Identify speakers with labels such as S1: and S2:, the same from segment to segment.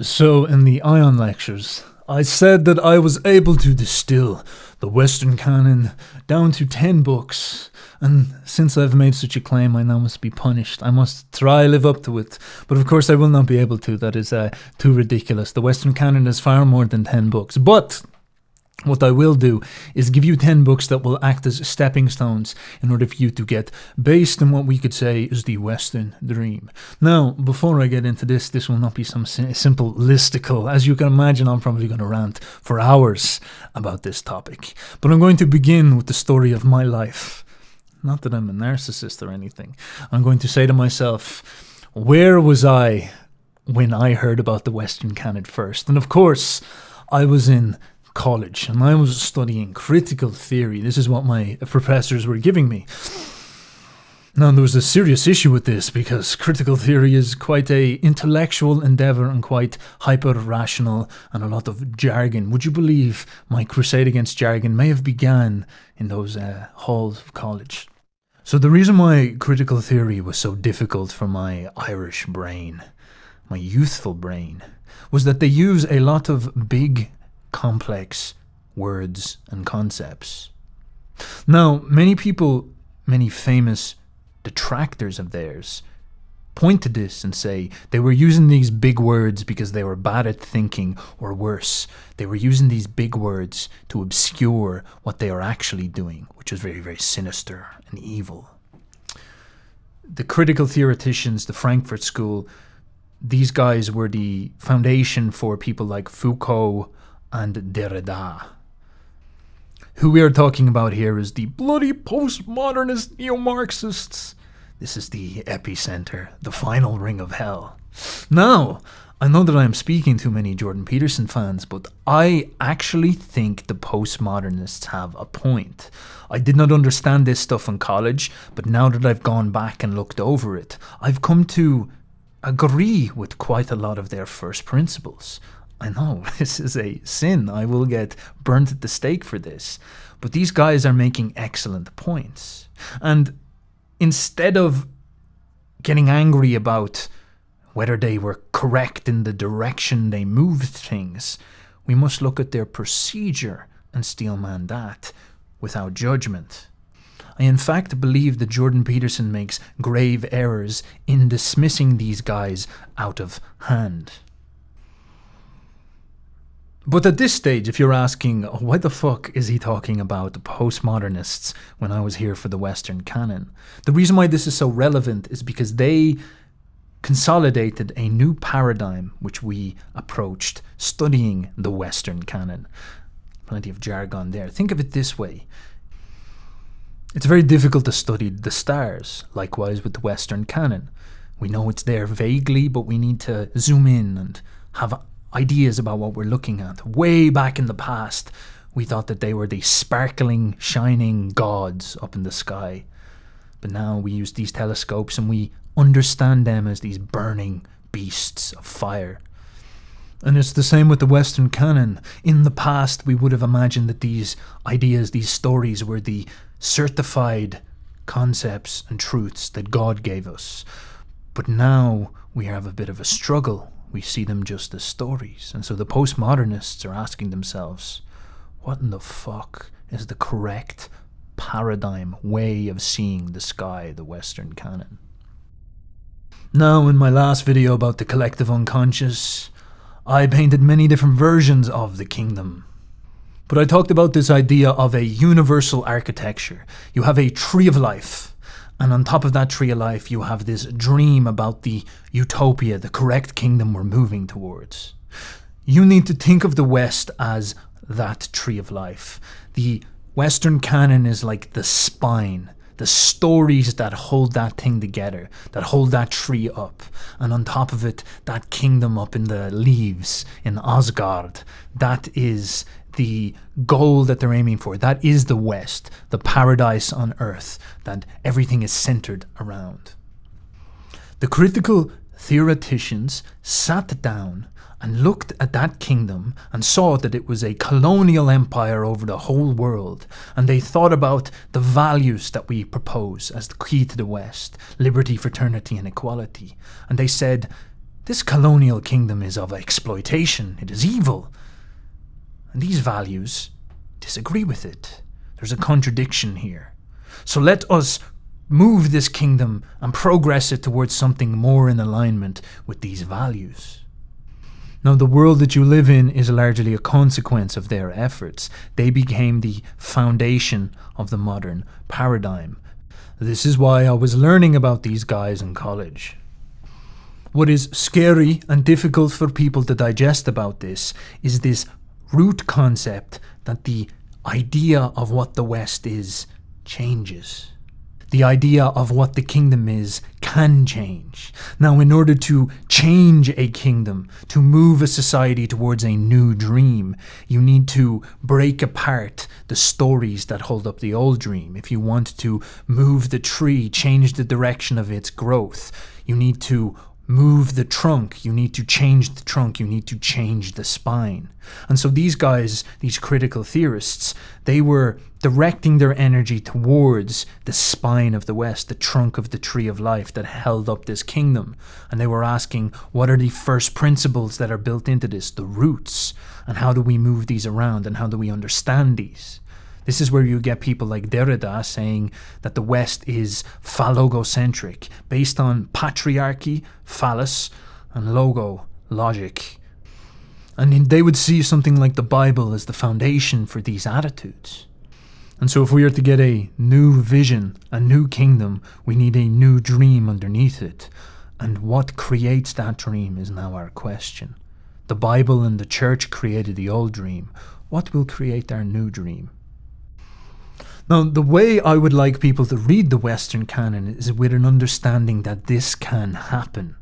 S1: So, in the Ion lectures, I said that I was able to distill the Western Canon down to 10 books, and since I've made such a claim, I now must be punished. I must try live up to it, but of course I will not be able to. That is too ridiculous. The Western Canon is far more than 10 books, but what I will do is give you 10 books that will act as stepping stones in order for you to get based on what we could say is the Western dream. Now, before I get into this will not be some simple listicle. As you can imagine, I'm probably going to rant for hours about this topic. But I'm going to begin with the story of my life. Not that I'm a narcissist or anything. I'm going to say to myself, where was I when I heard about the Western Canon first? And of course, I was in college and I was studying critical theory. This is what my professors were giving me. Now, there was a serious issue with this because critical theory is quite a intellectual endeavor and quite hyper-rational and a lot of jargon. Would you believe my crusade against jargon may have began in those halls of college? So the reason why critical theory was so difficult for my Irish brain, my youthful brain, was that they use a lot of big complex words and concepts. Now, many people, many famous detractors of theirs, point to this and say they were using these big words because they were bad at thinking, or worse, they were using these big words to obscure what they are actually doing, which is very, very sinister and evil. The critical theoreticians, the Frankfurt School, these guys were the foundation for people like Foucault and Derrida. Who we are talking about here is the bloody postmodernist neo-Marxists. This is the epicenter, the final ring of hell. Now, I know that I am speaking to many Jordan Peterson fans, but I actually think the postmodernists have a point. I did not understand this stuff in college, but now that I've gone back and looked over it, I've come to agree with quite a lot of their first principles. I know, this is a sin. I will get burnt at the stake for this. But these guys are making excellent points. And instead of getting angry about whether they were correct in the direction they moved things, we must look at their procedure and steelman that without judgment. I in fact believe that Jordan Peterson makes grave errors in dismissing these guys out of hand. But at this stage, if you're asking, why the fuck is he talking about the postmodernists when I was here for the Western Canon? The reason why this is so relevant is because they consolidated a new paradigm which we approached studying the Western Canon. Plenty of jargon there. Think of it this way. It's very difficult to study the stars, likewise with the Western Canon. We know it's there vaguely, but we need to zoom in and have ideas about what we're looking at. Way back in the past, we thought that they were the sparkling, shining gods up in the sky. But now we use these telescopes and we understand them as these burning beasts of fire. And it's the same with the Western Canon. In the past, we would have imagined that these ideas, these stories, were the certified concepts and truths that God gave us. But now we have a bit of a struggle. We see them just as stories. And so the postmodernists are asking themselves, what in the fuck is the correct paradigm way of seeing the sky, the Western Canon? Now, in my last video about the collective unconscious, I painted many different versions of the kingdom. But I talked about this idea of a universal architecture. You have a tree of life. And on top of that tree of life, you have this dream about the utopia, the correct kingdom we're moving towards. You need to think of the West as that tree of life. The Western Canon is like the spine, the stories that hold that thing together, that hold that tree up. And on top of it, that kingdom up in the leaves, in Asgard, that is the goal that they're aiming for. That is the West, the paradise on earth that everything is centered around. The critical theoreticians sat down and looked at that kingdom and saw that it was a colonial empire over the whole world, and they thought about the values that we propose as the key to the West: liberty, fraternity, and equality. And they said, This colonial kingdom is of exploitation, it is evil. And these values disagree with it. There's a contradiction here. So let us move this kingdom and progress it towards something more in alignment with these values. Now, the world that you live in is largely a consequence of their efforts. They became the foundation of the modern paradigm. This is why I was learning about these guys in college. What is scary and difficult for people to digest about this is this root concept that the idea of what the West is changes. The idea of what the kingdom is can change. Now, in order to change a kingdom, to move a society towards a new dream, you need to break apart the stories that hold up the old dream. If you want to move the tree, change the direction of its growth, you need to move the trunk, you need to change the trunk, you need to change the spine. And so these guys, these critical theorists, they were directing their energy towards the spine of the West, the trunk of the tree of life that held up this kingdom. And they were asking, what are the first principles that are built into this, the roots, and how do we move these around, and how do we understand these? This is where you get people like Derrida saying that the West is phallogocentric, based on patriarchy, phallus, and logo, logic. And they would see something like the Bible as the foundation for these attitudes. And so if we are to get a new vision, a new kingdom, we need a new dream underneath it. And what creates that dream is now our question. The Bible and the church created the old dream. What will create our new dream? Now, the way I would like people to read the Western canon is with an understanding that this can happen.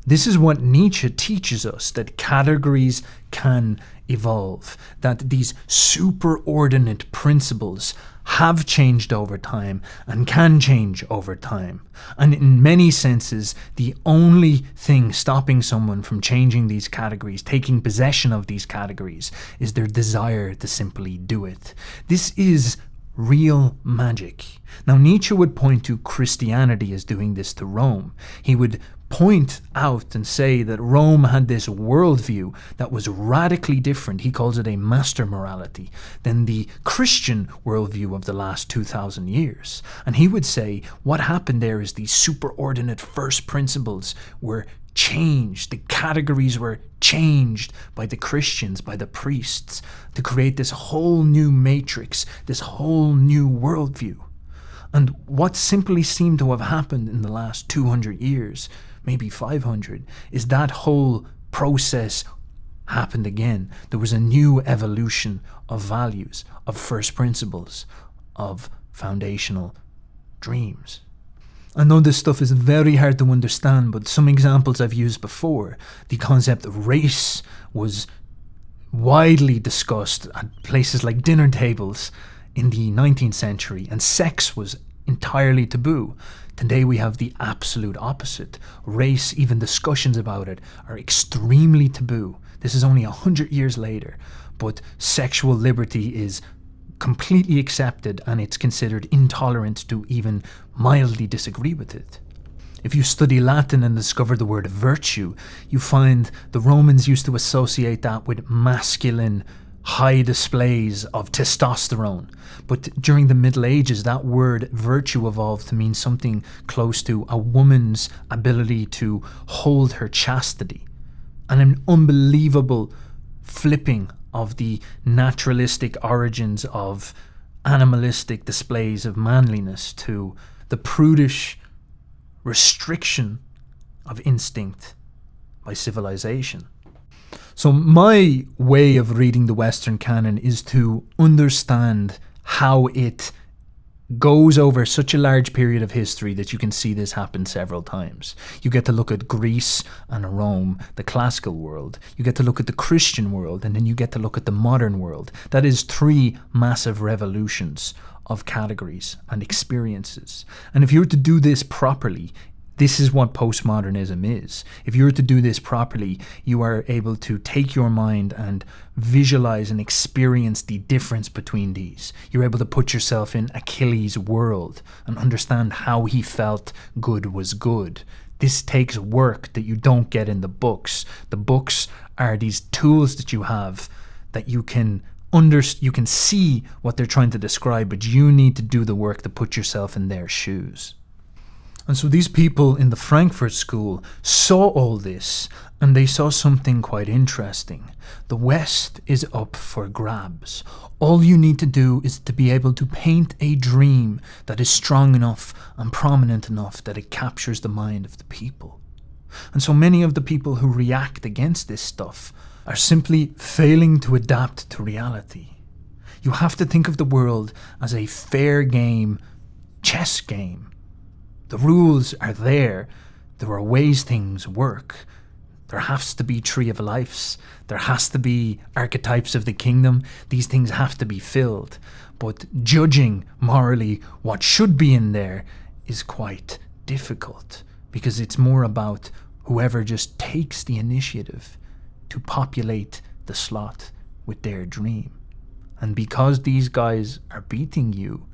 S1: This is what Nietzsche teaches us, that categories can evolve, that these superordinate principles have changed over time and can change over time. And in many senses, the only thing stopping someone from changing these categories, taking possession of these categories, is their desire to simply do it. This is real magic. Now, Nietzsche would point to Christianity as doing this to Rome. He would point out and say that Rome had this worldview that was radically different, he calls it a master morality, than the Christian worldview of the last 2,000 years. And he would say what happened there is these superordinate first principles were changed, the categories were changed by the Christians, by the priests, to create this whole new matrix, this whole new worldview. And what simply seemed to have happened in the last 200 years, maybe 500, is that whole process happened again. There was a new evolution of values, of first principles, of foundational dreams. I know this stuff is very hard to understand, but some examples I've used before. The concept of race was widely discussed at places like dinner tables in the 19th century, and sex was entirely taboo. Today we have the absolute opposite. Race, even discussions about it, are extremely taboo. This is only 100 years later, but sexual liberty is completely accepted, and it's considered intolerant to even mildly disagree with it. If you study Latin and discover the word virtue, you find the Romans used to associate that with masculine, high displays of testosterone. But during the Middle Ages, that word virtue evolved to mean something close to a woman's ability to hold her chastity. And an unbelievable flipping of the naturalistic origins of animalistic displays of manliness to the prudish restriction of instinct by civilization. So my way of reading the Western canon is to understand how it goes over such a large period of history that you can see this happen several times. You get to look at Greece and Rome, the classical world. You get to look at the Christian world, and then you get to look at the modern world. That is 3 massive revolutions of categories and experiences. And if you were to do this properly, this is what postmodernism is. If you were to do this properly, you are able to take your mind and visualize and experience the difference between these. You're able to put yourself in Achilles' world and understand how he felt good was good. This takes work that you don't get in the books. The books are these tools that you have that you can see what they're trying to describe, but you need to do the work to put yourself in their shoes. And so these people in the Frankfurt School saw all this, and they saw something quite interesting. The West is up for grabs. All you need to do is to be able to paint a dream that is strong enough and prominent enough that it captures the mind of the people. And so many of the people who react against this stuff are simply failing to adapt to reality. You have to think of the world as a fair game, chess game. The rules are there. There are ways things work. There has to be Tree of Lives. There has to be archetypes of the kingdom. These things have to be filled. But judging morally what should be in there is quite difficult, because it's more about whoever just takes the initiative to populate the slot with their dream. And because these guys are beating you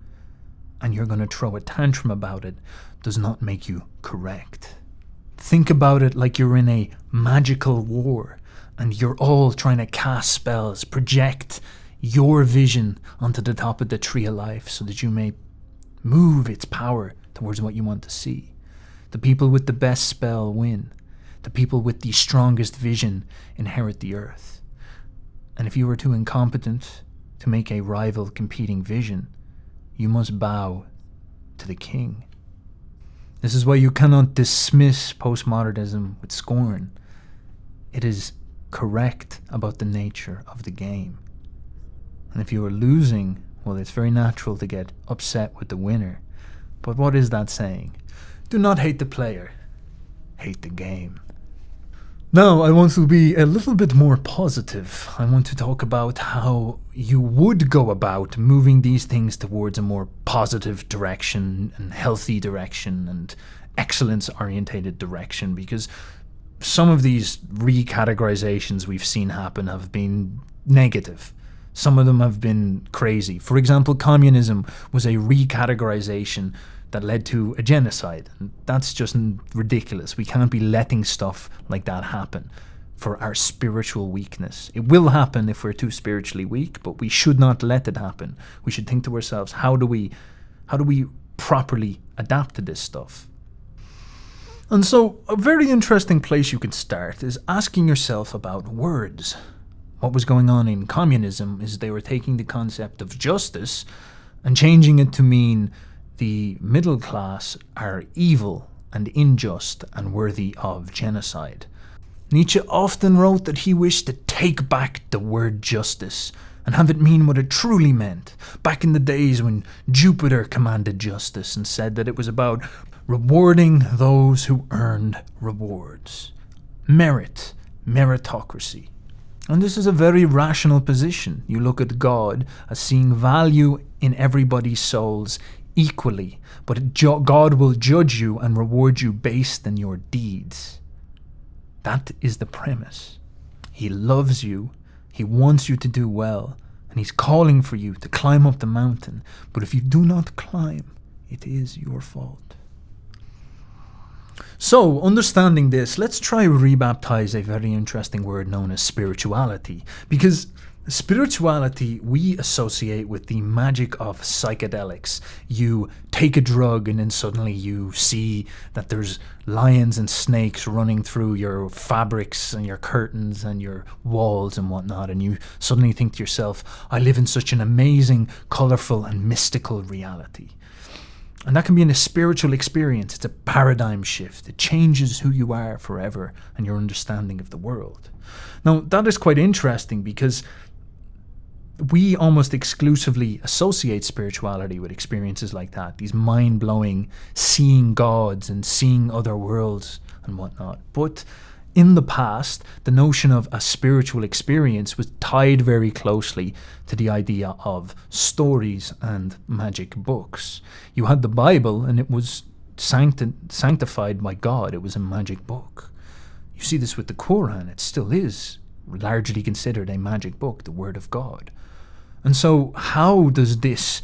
S1: and you're going to throw a tantrum about it, does not make you correct. Think about it like you're in a magical war and you're all trying to cast spells, project your vision onto the top of the Tree of Life so that you may move its power towards what you want to see. The people with the best spell win. The people with the strongest vision inherit the earth. And if you are too incompetent to make a rival competing vision, you must bow to the king. This is why you cannot dismiss postmodernism with scorn. It is correct about the nature of the game. And if you are losing, well, it's very natural to get upset with the winner. But what is that saying? Do not hate the player, hate the game. Now, I want to be a little bit more positive. I want to talk about how you would go about moving these things towards a more positive direction and healthy direction and excellence-orientated direction, because some of these recategorizations we've seen happen have been negative. Some of them have been crazy. For example, communism was a recategorization that led to a genocide. And that's just ridiculous. We can't be letting stuff like that happen for our spiritual weakness. It will happen if we're too spiritually weak, but we should not let it happen. We should think to ourselves, how do we properly adapt to this stuff? And so a very interesting place you can start is asking yourself about words. What was going on in communism is they were taking the concept of justice and changing it to mean the middle class are evil and unjust and worthy of genocide. Nietzsche often wrote that he wished to take back the word justice and have it mean what it truly meant, back in the days when Jupiter commanded justice and said that it was about rewarding those who earned rewards. Meritocracy. And this is a very rational position. You look at God as seeing value in everybody's souls equally, but God will judge you and reward you based on your deeds. That is the premise. He loves you, he wants you to do well, and he's calling for you to climb up the mountain. But if you do not climb, it is your fault. So, understanding this, let's try rebaptize a very interesting word known as spirituality, because spirituality we associate with the magic of psychedelics. You take a drug and then suddenly you see that there's lions and snakes running through your fabrics and your curtains and your walls and whatnot, and you suddenly think to yourself, I live in such an amazing, colourful and mystical reality. And that can be in a spiritual experience. It's a paradigm shift. It changes who you are forever and your understanding of the world. Now, that is quite interesting because we almost exclusively associate spirituality with experiences like that, these mind-blowing seeing gods and seeing other worlds and whatnot. But in the past, the notion of a spiritual experience was tied very closely to the idea of stories and magic books. You had the Bible, and it was sanctified by God. It was a magic book. You see this with the Quran. It still is largely considered a magic book, the Word of God. And so how does this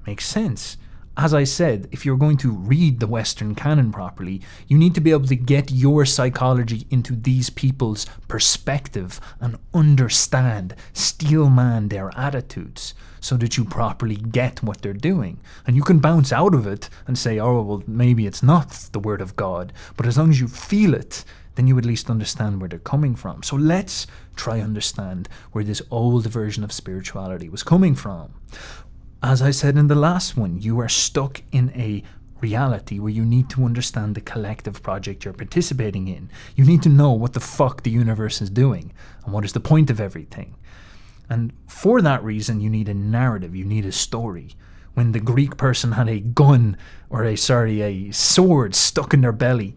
S1: make sense? as I said, if you're going to read the Western canon properly, you need to be able to get your psychology into these people's perspective and understand, steelman their attitudes so that you properly get what they're doing. And you can bounce out of it and say, oh, well, maybe it's not the word of God. But as long as you feel it, then you at least understand where they're coming from. So let's try understand where this old version of spirituality was coming from. As I said in the last one, you are stuck in a reality where you need to understand the collective project you're participating in. You need to know what the fuck the universe is doing and what is the point of everything. And for that reason, you need a narrative, you need a story. When the Greek person had a gun, or a sword stuck in their belly,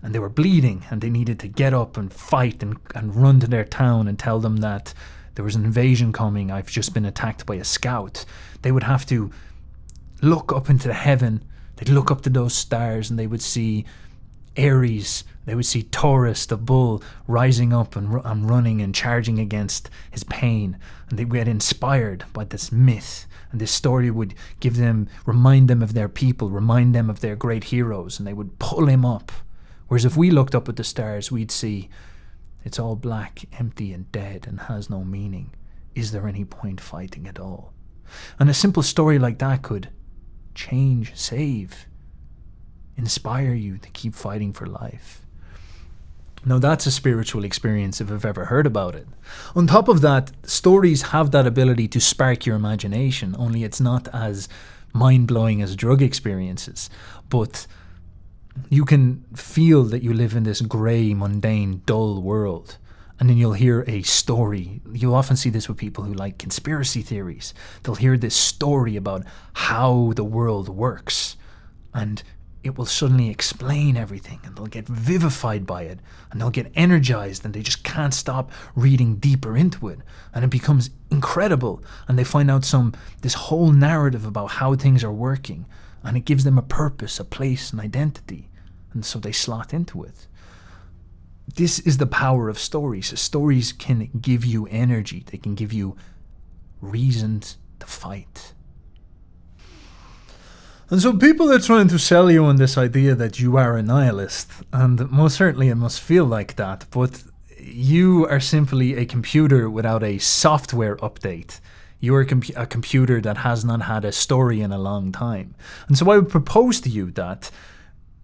S1: and they were bleeding, and they needed to get up and fight and run to their town and tell them that there was an invasion coming, I've just been attacked by a scout, they would have to look up into heaven, they'd look up to those stars, and they would see Ares, they would see Taurus, the bull, rising up and running and charging against his pain. And they would get inspired by this myth. And this story would remind them of their people, remind them of their great heroes, and they would pull him up. Whereas if we looked up at the stars, we'd see it's all black, empty and dead and has no meaning. Is there any point fighting at all? And a simple story like that could change, save, inspire you to keep fighting for life. Now that's a spiritual experience if I've ever heard about it. On top of that, stories have that ability to spark your imagination, only it's not as mind-blowing as drug experiences. But you can feel that you live in this grey, mundane, dull world. And then you'll hear a story. You'll often see this with people who like conspiracy theories. They'll hear this story about how the world works. And it will suddenly explain everything, and they'll get vivified by it, and they'll get energized, and they just can't stop reading deeper into it, and it becomes incredible, and they find out this whole narrative about how things are working, and it gives them a purpose, a place, an identity, and so they slot into it. This is the power of stories. Stories can give you energy. They can give you reasons to fight. And so people are trying to sell you on this idea that you are a nihilist, and most certainly it must feel like that, but you are simply a computer without a software update. You are a computer that has not had a story in a long time. And so I would propose to you that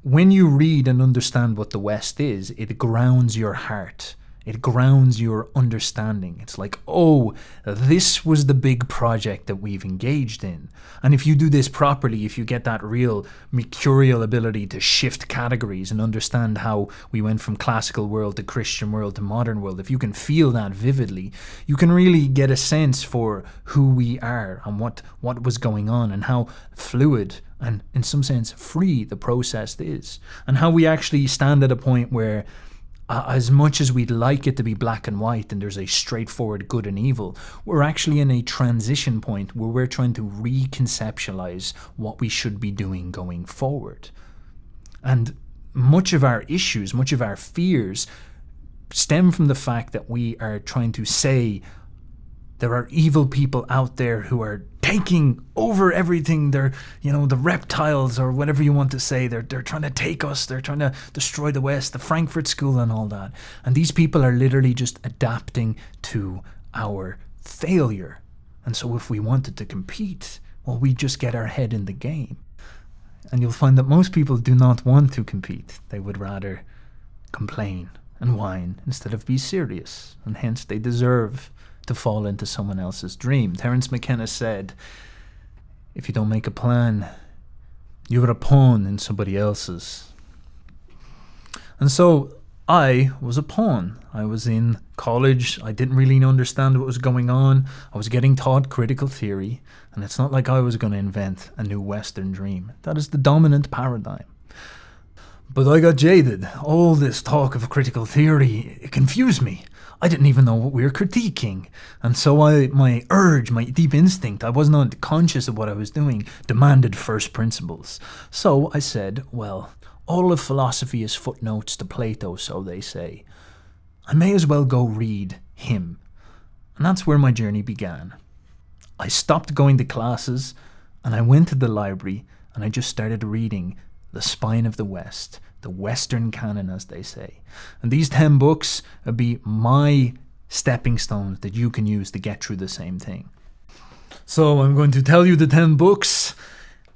S1: when you read and understand what the West is, it grounds your heart. It grounds your understanding. It's like, oh, this was the big project that we've engaged in. And if you do this properly, if you get that real mercurial ability to shift categories and understand how we went from classical world to Christian world to modern world, if you can feel that vividly, you can really get a sense for who we are and what was going on and how fluid and, in some sense, free the process is. And how we actually stand at a point where as much as we'd like it to be black and white and there's a straightforward good and evil, we're actually in a transition point where we're trying to reconceptualize what we should be doing going forward. And much of our issues, much of our fears stem from the fact that we are trying to say there are evil people out there who are taking over everything. They're, the reptiles or whatever you want to say. They're trying to take us. They're trying to destroy the West, the Frankfurt School and all that. And these people are literally just adapting to our failure. And so if we wanted to compete, well, we just get our head in the game. And you'll find that most people do not want to compete. They would rather complain and whine instead of be serious. And hence they deserve to fall into someone else's dream. Terence McKenna said, if you don't make a plan, you're a pawn in somebody else's. And so I was a pawn. I was in college. I didn't really understand what was going on. I was getting taught critical theory, and it's not like I was going to invent a new Western dream. That is the dominant paradigm. But I got jaded. All this talk of critical theory, it confused me. I didn't even know what we were critiquing. And so my urge, my deep instinct, I was not conscious of what I was doing, demanded first principles. So I said, well, all of philosophy is footnotes to Plato, so they say. I may as well go read him. And that's where my journey began. I stopped going to classes, and I went to the library, and I just started reading The Spine of the West, the Western Canon, as they say. And these 10 books would be my stepping stones that you can use to get through the same thing. So I'm going to tell you the 10 books.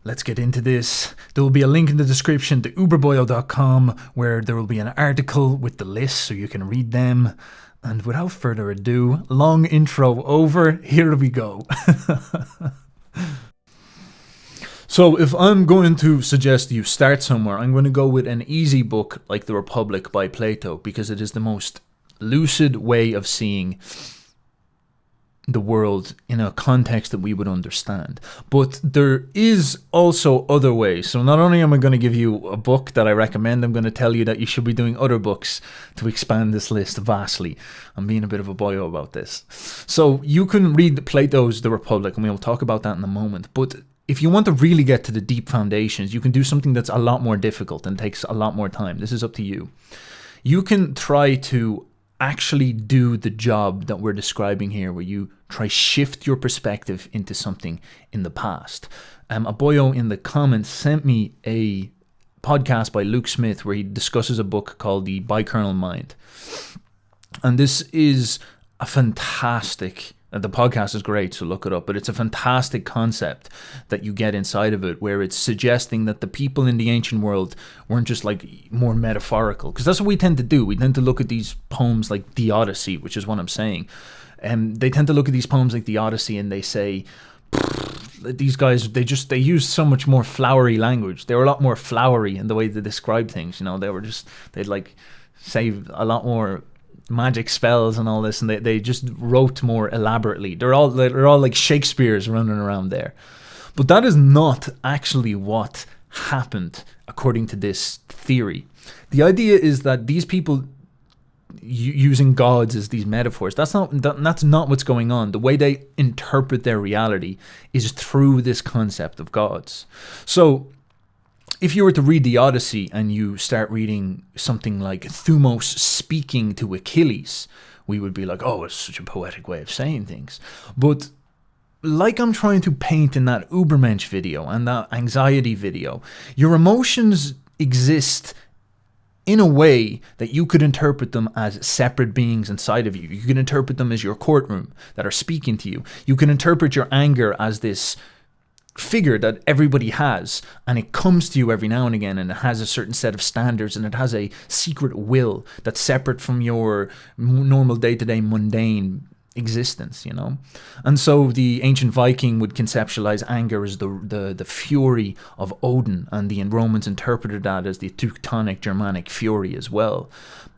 S1: Let's get into this. There will be a link in the description to Uberboyo.com where there will be an article with the list so you can read them. And without further ado, long intro over, here we go. So if I'm going to suggest you start somewhere, I'm going to go with an easy book like The Republic by Plato, because it is the most lucid way of seeing the world in a context that we would understand. But there is also other ways. So not only am I going to give you a book that I recommend, I'm going to tell you that you should be doing other books to expand this list vastly. I'm being a bit of a boyo about this. So you can read Plato's The Republic, and we'll talk about that in a moment. But if you want to really get to the deep foundations, you can do something that's a lot more difficult and takes a lot more time. This is up to you. You can try to actually do the job that we're describing here, where you try shift your perspective into something in the past. A boyo in the comments sent me a podcast by Luke Smith where he discusses a book called The Bikernel Mind. And this is a fantastic, the podcast is great, so look it up, but it's a fantastic concept that you get inside of it, where it's suggesting that the people in the ancient world weren't just like more metaphorical, because that's what we tend to do. We tend to look at these poems like the Odyssey, which is what I'm saying. They tend to look at these poems like the Odyssey and they say, these guys, they use so much more flowery language. They were a lot more flowery in the way they describe things, you know. They'd like say a lot more magic spells and all this, and they just wrote more elaborately. They're all like Shakespeare's running around there. But that is not actually what happened according to this theory. The idea is that these people using gods as these metaphors, that's not what's going on. The way they interpret their reality is through this concept of gods. So if you were to read the Odyssey and you start reading something like Thumos speaking to Achilles, we would be like, oh, it's such a poetic way of saying things. But like I'm trying to paint in that Ubermensch video and that anxiety video, your emotions exist in a way that you could interpret them as separate beings inside of you. You can interpret them as your courtroom that are speaking to you. You can interpret your anger as this figure that everybody has, and it comes to you every now and again, and it has a certain set of standards, and it has a secret will that's separate from your normal day-to-day mundane existence, you know. And so the ancient Viking would conceptualize anger as the fury of Odin, and the Romans interpreted that as the Teutonic Germanic fury as well.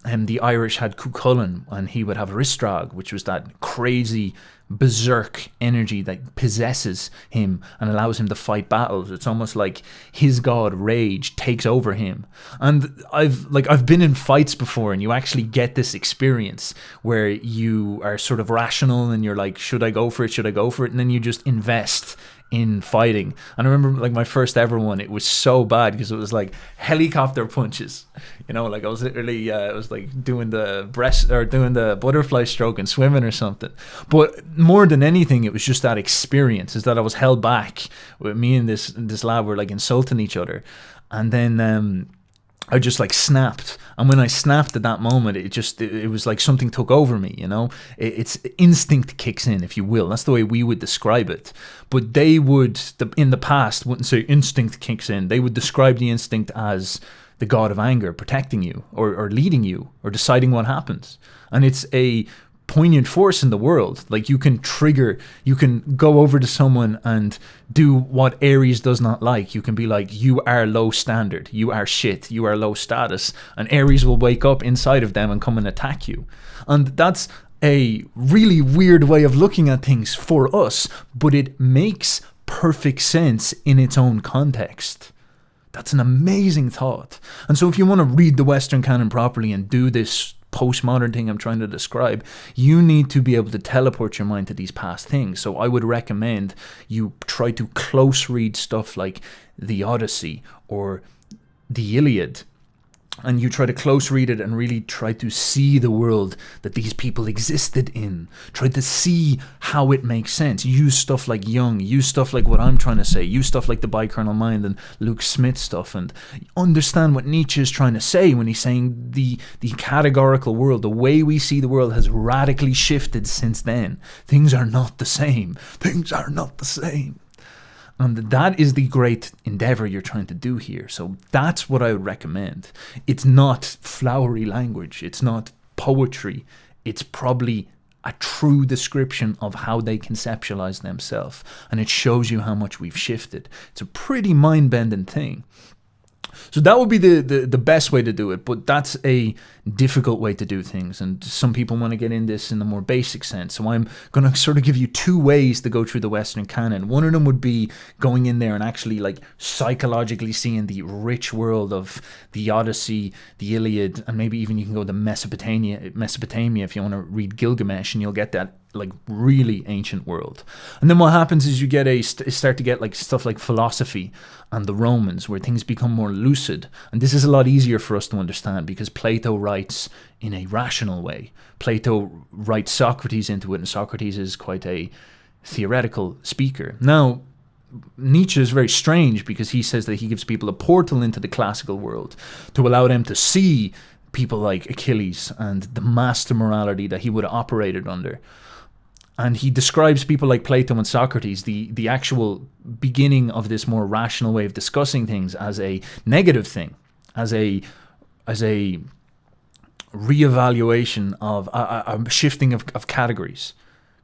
S1: And the Irish had Cuchulainn, and he would have Ristrag, which was that crazy berserk energy that possesses him and allows him to fight battles. It's almost like his god rage takes over him. And I've been in fights before, and you actually get this experience where you are sort of rational and you're like, should I go for it, and then you just invest in fighting. And I remember like my first ever one, it was so bad because it was like helicopter punches, you know, like I was literally it was like doing the butterfly stroke and swimming or something. But more than anything, it was just that experience, is that I was held back with me and this lad were like insulting each other, and then I just like snapped. And when I snapped at that moment, it was like something took over me, you know. It's instinct kicks in, if you will. That's the way we would describe it. But they would, in the past, wouldn't say instinct kicks in. They would describe the instinct as the god of anger protecting you or leading you or deciding what happens. And it's a poignant force in the world. Like you can go over to someone and do what Aries does not like. You can be like, you are low standard, you are shit, you are low status, and Aries will wake up inside of them and come and attack you. And that's a really weird way of looking at things for us, but it makes perfect sense in its own context. That's an amazing thought. And so if you want to read the Western Canon properly and do this postmodern thing I'm trying to describe, you need to be able to teleport your mind to these past things. So I would recommend you try to close read stuff like the Odyssey or the Iliad and you try to close read it and really try to see the world that these people existed in. Try to see how it makes sense. Use stuff like Jung, use stuff like what I'm trying to say, use stuff like the bikernel mind and Luke Smith stuff, and understand what Nietzsche is trying to say when he's saying the categorical world, the way we see the world has radically shifted since then. Things are not the same. Things are not the same. And that is the great endeavor you're trying to do here. So that's what I would recommend. It's not flowery language. It's not poetry. It's probably a true description of how they conceptualize themselves. And it shows you how much we've shifted. It's a pretty mind-bending thing. So that would be the best way to do it, but that's a difficult way to do things, and some people want to get in this in the more basic sense. So I'm going to sort of give you two ways to go through the Western canon. One of them would be going in there and actually like psychologically seeing the rich world of the Odyssey, the Iliad, and maybe even you can go to Mesopotamia if you want to read Gilgamesh, and you'll get that like really ancient world. And then what happens is you get start to get like stuff like philosophy and the Romans, where things become more lucid. And this is a lot easier for us to understand because Plato writes in a rational way. Plato writes Socrates into it, and Socrates is quite a theoretical speaker. Now, Nietzsche is very strange because he says that he gives people a portal into the classical world to allow them to see people like Achilles and the master morality that he would have operated under. And he describes people like Plato and Socrates, the actual beginning of this more rational way of discussing things, as a negative thing, as a reevaluation of a shifting of categories.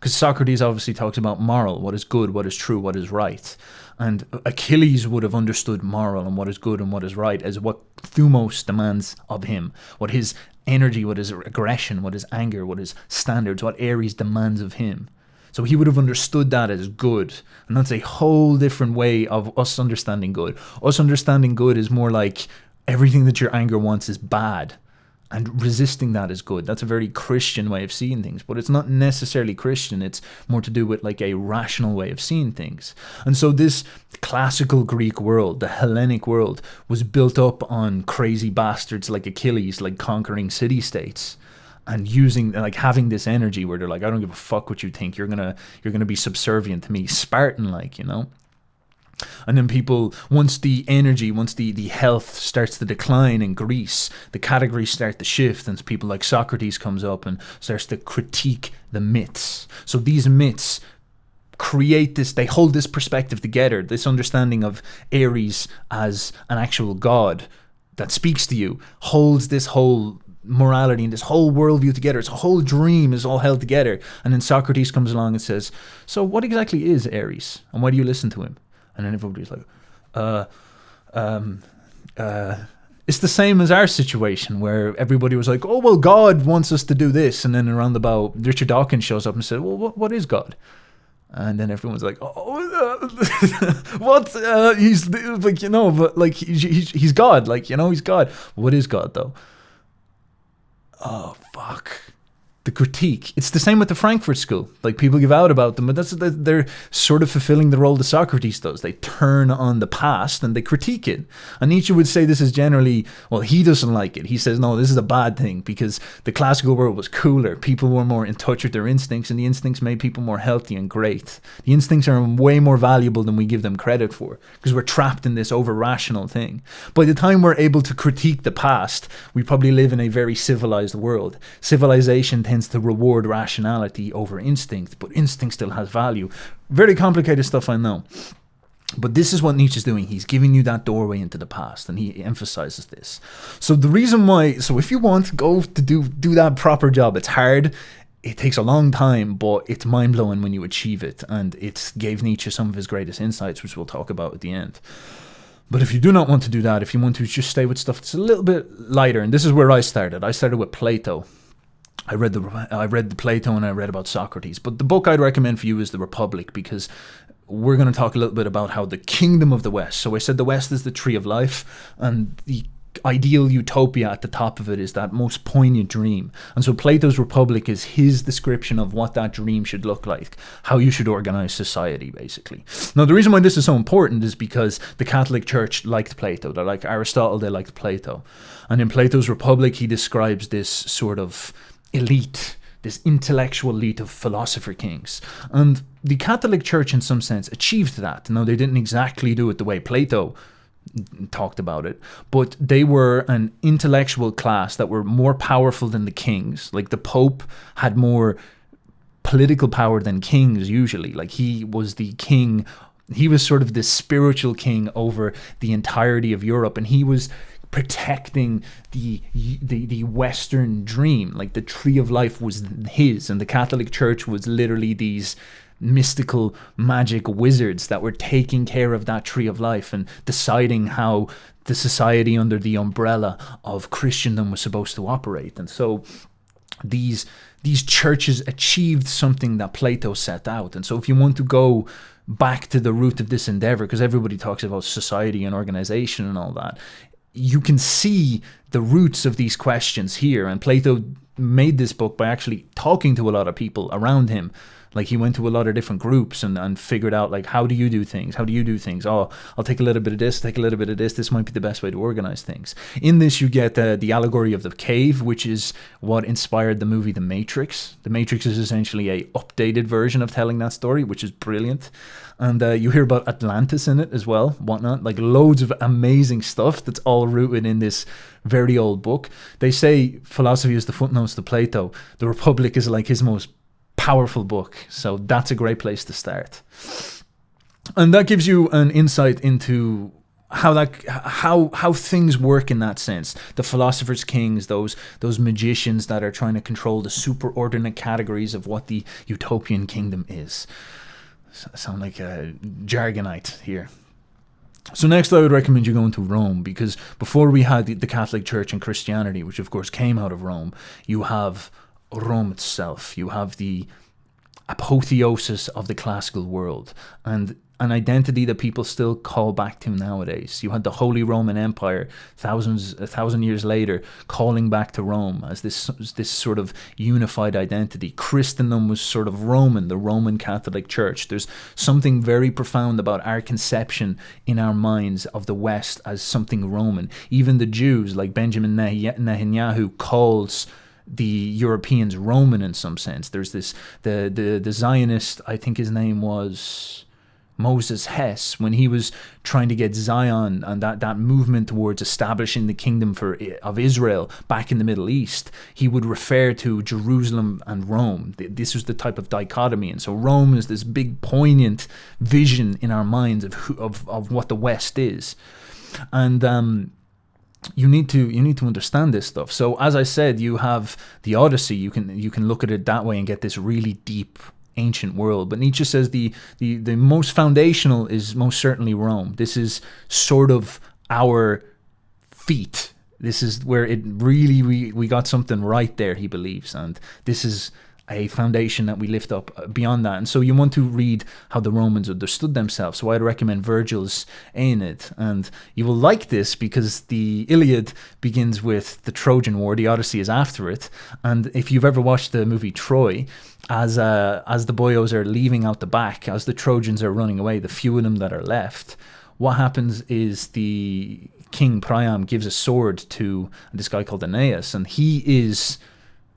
S1: Because Socrates obviously talks about moral, what is good, what is true, what is right. And Achilles would have understood moral and what is good and what is right as what Thumos demands of him, what his energy, what his aggression, what his anger, what his standards, what Ares demands of him. So he would have understood that as good. And that's a whole different way of us understanding good. Us understanding good is more like everything that your anger wants is bad, and resisting that is good. That's a very Christian way of seeing things, but it's not necessarily Christian. It's more to do with like a rational way of seeing things. And so this classical Greek world, the Hellenic world, was built up on crazy bastards like Achilles, like conquering city-states and using, like, having this energy where they're like, I don't give a fuck what you think. You're gonna be subservient to me, Spartan-like, you know? And then people, once the health starts to decline in Greece, the categories start to shift, and people like Socrates comes up and starts to critique the myths. So these myths create this, they hold this perspective together, this understanding of Ares as an actual god that speaks to you, holds this whole morality and this whole worldview together. It's a whole dream is all held together. And then Socrates comes along and says, so what exactly is Ares? And why do you listen to him? And then everybody's like, it's the same as our situation where everybody was like, oh, well, God wants us to do this. And then around about, Richard Dawkins shows up and said, well, what is God? And then everyone's like, what? He's like, you know, but like, he's God. Like, you know, he's God. What is God, though? Oh, fuck. The critique. It's the same with the Frankfurt School. Like, people give out about them, but they're sort of fulfilling the role that Socrates does. They turn on the past and they critique it. And Nietzsche would say this is generally, well, he doesn't like it. He says, no, this is a bad thing because the classical world was cooler. People were more in touch with their instincts, and the instincts made people more healthy and great. The instincts are way more valuable than we give them credit for because we're trapped in this over-rational thing. By the time we're able to critique the past, we probably live in a very civilized world. Civilization tends to reward rationality over instinct, but instinct still has value. Very complicated stuff, I know. But this is what Nietzsche's doing. He's giving you that doorway into the past, and he emphasizes this. So the reason why, so if you want to go to do that proper job, it's hard. It takes a long time, but it's mind-blowing when you achieve it. And it gave Nietzsche some of his greatest insights, which we'll talk about at the end. But if you do not want to do that, if you want to just stay with stuff that's a little bit lighter, and this is where I started. I started with Plato. I read the Plato and I read about Socrates. But the book I'd recommend for you is The Republic, because we're going to talk a little bit about how the kingdom of the West. So I said the West is the tree of life, and the ideal utopia at the top of it is that most poignant dream. And so Plato's Republic is his description of what that dream should look like, how you should organize society, basically. Now, the reason why this is so important is because the Catholic Church liked Plato. They like Aristotle, they liked Plato. And in Plato's Republic, he describes this sort of elite, this intellectual elite of philosopher kings. And the Catholic Church, in some sense, achieved that. Now, they didn't exactly do it the way Plato talked about it, but they were an intellectual class that were more powerful than the kings. Like the Pope had more political power than kings usually. Like he was the king, he was sort of the spiritual king over the entirety of Europe, and he was protecting the Western dream. Like the tree of life was his, and the Catholic Church was literally these mystical magic wizards that were taking care of that tree of life and deciding how the society under the umbrella of Christendom was supposed to operate. And so these churches achieved something that Plato set out. And so if you want to go back to the root of this endeavor, because everybody talks about society and organization and all that, you can see the roots of these questions here. And Plato made this book by actually talking to a lot of people around him. Like he went to a lot of different groups and figured out, like, how do you do things? How do you do things? Oh, I'll take a little bit of this, take a little bit of this. This might be the best way to organize things. In this, you get the allegory of the cave, which is what inspired the movie The Matrix. The Matrix is essentially a updated version of telling that story, which is brilliant. And you hear about Atlantis in it as well, whatnot. Like loads of amazing stuff that's all rooted in this very old book. They say philosophy is the footnotes to Plato. The Republic is like his most powerful book, so that's a great place to start. And that gives you an insight into how things work in that sense. The philosophers' kings, those magicians that are trying to control the superordinate categories of what the utopian kingdom is. I sound like a jargonite here. So next I would recommend you going to Rome, because before we had the Catholic Church and Christianity, which of course came out of Rome, you have Rome itself. You have the apotheosis of the classical world and an identity that people still call back to nowadays. You had the Holy Roman Empire a thousand years later calling back to Rome as this sort of unified identity. Christendom was sort of Roman, the Roman Catholic Church. There's something very profound about our conception in our minds of the West as something Roman. Even the Jews, like Benjamin Netanyahu, calls the Europeans Roman in some sense. There's this the Zionist, I think his name was Moses Hess, when he was trying to get Zion and that movement towards establishing the kingdom of Israel back in the Middle East, he would refer to Jerusalem and Rome. This was the type of dichotomy. And so Rome is this big poignant vision in our minds of what the West is. And you need to understand this stuff. So as I said, you have the Odyssey. You can look at it that way and get this really deep ancient world. But Nietzsche says the most foundational is most certainly Rome. This is sort of our feet. This is where it really we got something right there, he believes, and this is a foundation that we lift up beyond that. And so you want to read how the Romans understood themselves. So I'd recommend Virgil's Aeneid, and you will like this because the Iliad begins with the Trojan War. The Odyssey is after it. And if you've ever watched the movie Troy, as the boyos are leaving out the back, as the Trojans are running away, the few of them that are left, what happens is the king Priam gives a sword to this guy called Aeneas, and he is